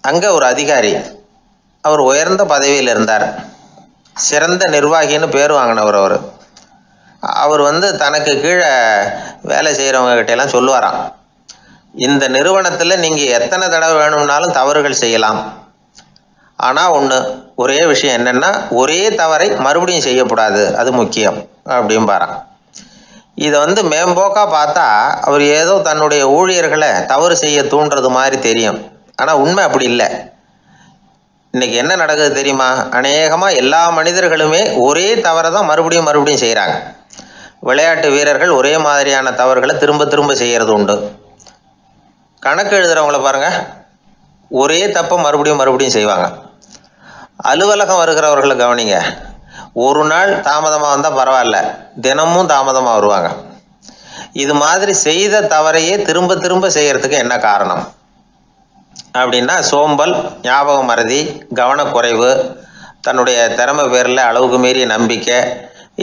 அங்கே ஒரு அதிகாரி, அவர் உயர்ந்த பதவியில் இருந்தார், சிறந்த நிர்வாகின்னு பேர் வாங்கினவர். அவர் தனக்கு கீழே வேலை செய்கிறவங்க கிட்டெல்லாம் சொல்லுவாராம், இந்த நிறுவனத்தில் நீங்கள் எத்தனை தடவை வேணும்னாலும் தவறுகள் செய்யலாம், ஆனால் ஒரே விஷயம் என்னென்னா ஒரே தவறை மறுபடியும் செய்யக்கூடாது, அது முக்கியம் அப்படின்பாராம். இதை மேம்போக்காக பார்த்தா அவர் ஏதோ தன்னுடைய ஊழியர்களை தவறு செய்ய தூண்டுறது மாதிரி தெரியும். ஆனால் உண்மை அப்படி இல்லை. இன்றைக்கி என்ன நடக்குது தெரியுமா? அநேகமாக எல்லா மனிதர்களுமே ஒரே தவறை தான் மறுபடியும் மறுபடியும் செய்கிறாங்க. விளையாட்டு வீரர்கள் ஒரே மாதிரியான தவறுகளை திரும்ப திரும்ப செய்கிறது உண்டு. கணக்கு எழுதுகிறவங்கள பாருங்கள், ஒரே தப்பை மறுபடியும் மறுபடியும் செய்வாங்க. அலுவலகம் வருகிறவர்களை கவனிங்க, ஒரு நாள் தாமதமாக வந்தால் பரவாயில்ல, தினமும் தாமதமாக வருவாங்க. இது மாதிரி செய்த தவறையே திரும்ப திரும்ப செய்கிறதுக்கு என்ன காரணம் அப்படின்னா சோம்பல், ஞாபக மறதி, கவனக்குறைவு, தன்னுடைய திறமை பேரில் அளவுக்கு மீறிய நம்பிக்கை,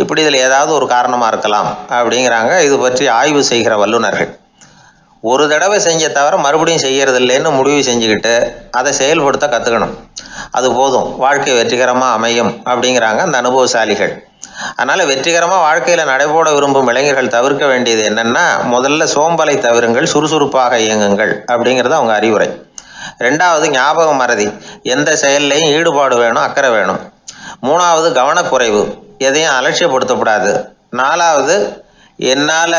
இப்படி இதில் ஏதாவது ஒரு காரணமாக இருக்கலாம் அப்படிங்கிறாங்க இது பற்றி ஆய்வு செய்கிற வல்லுநர்கள். ஒரு தடவை செஞ்ச தவிர மறுபடியும் செய்கிறது இல்லைன்னு முடிவு செஞ்சுக்கிட்டு அதை செயல்படுத்த கற்றுக்கணும், அது போதும், வாழ்க்கை வெற்றிகரமாக அமையும் அப்படிங்கிறாங்க அந்த அனுபவசாலிகள். அதனால் வெற்றிகரமாக வாழ்க்கையில் நடைபோட விரும்பும் இளைஞர்கள் தவிர்க்க வேண்டியது என்னென்னா, முதல்ல சோம்பலை தவிருங்கள், சுறுசுறுப்பாக இயங்குங்கள் அப்படிங்கிறது அவங்க அறிவுரை. ரெண்டாவது ஞாபக மறதி, எந்த செயல்லையும் ஈடுபாடு வேணும், அக்கறை வேணும். மூணாவது கவனக்குறைவு, எதையும் அலட்சியப்படுத்தக்கூடாது. நாலாவது என்னால்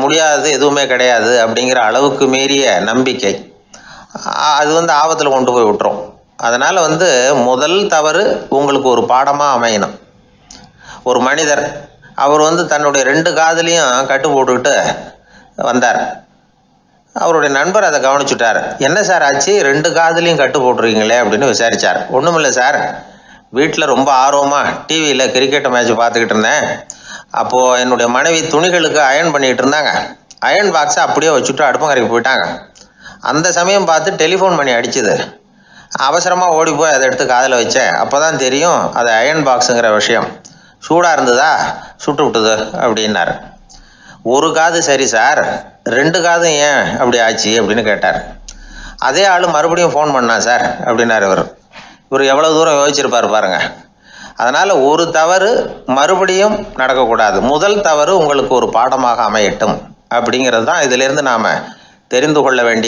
முடியாதது எதுவுமே கிடையாது அப்படிங்கிற அளவுக்கு மீறிய நம்பிக்கை, அது ஆபத்தில் கொண்டு போய் விட்டுரும். அதனால் முதல் தவறு உங்களுக்கு ஒரு பாடமாக அமையணும். ஒரு மனிதர் அவர் தன்னுடைய 2 காதுலையும் கட்டு போட்டுக்கிட்டு வந்தார். அவருடைய நண்பர் அதை கவனிச்சுட்டார். என்ன சார் ஆச்சு, 2 காதுலையும் கட்டு போட்டிருக்கீங்களே அப்படின்னு விசாரித்தார். ஒன்றுமில்லை சார், வீட்டில் ரொம்ப ஆர்வமாக டிவியில் கிரிக்கெட் மேட்ச் பார்த்துக்கிட்டு இருந்தேன். அப்போது என்னுடைய மனைவி துணிகளுக்கு அயர்ன் பண்ணிகிட்டு இருந்தாங்க. அயர்ன் பாக்ஸை அப்படியே வச்சுட்டு அடுப்பங்கரைக்கு போயிட்டாங்க. அந்த சமயம் பார்த்து டெலிஃபோன் பண்ணி அடிச்சுது. அவசரமாக ஓடி போய் அதை எடுத்து காதில் வச்சேன். அப்போ தான் தெரியும் அது அயர்ன் பாக்ஸுங்கிற விஷயம். சூடாக இருந்ததா, சுட்டு விட்டுது அப்படின்னார். ஒரு காது சரி சார், 2 காதும் ஏன் அப்படி ஆச்சு அப்படின்னு கேட்டார். அதே ஆள் மறுபடியும் ஃபோன் பண்ணா சார் அப்படின்னார் இவர். எவ்வளோ தூரம் யோசிச்சிருப்பார் பாருங்க. அதனால் ஒரு தவறு மறுபடியும் நடக்கக்கூடாது, முதல் தவறு உங்களுக்கு ஒரு பாடமாக அமையட்டும் அப்படிங்கிறது தான் இதிலிருந்து நாம் தெரிந்து கொள்ள வேண்டிய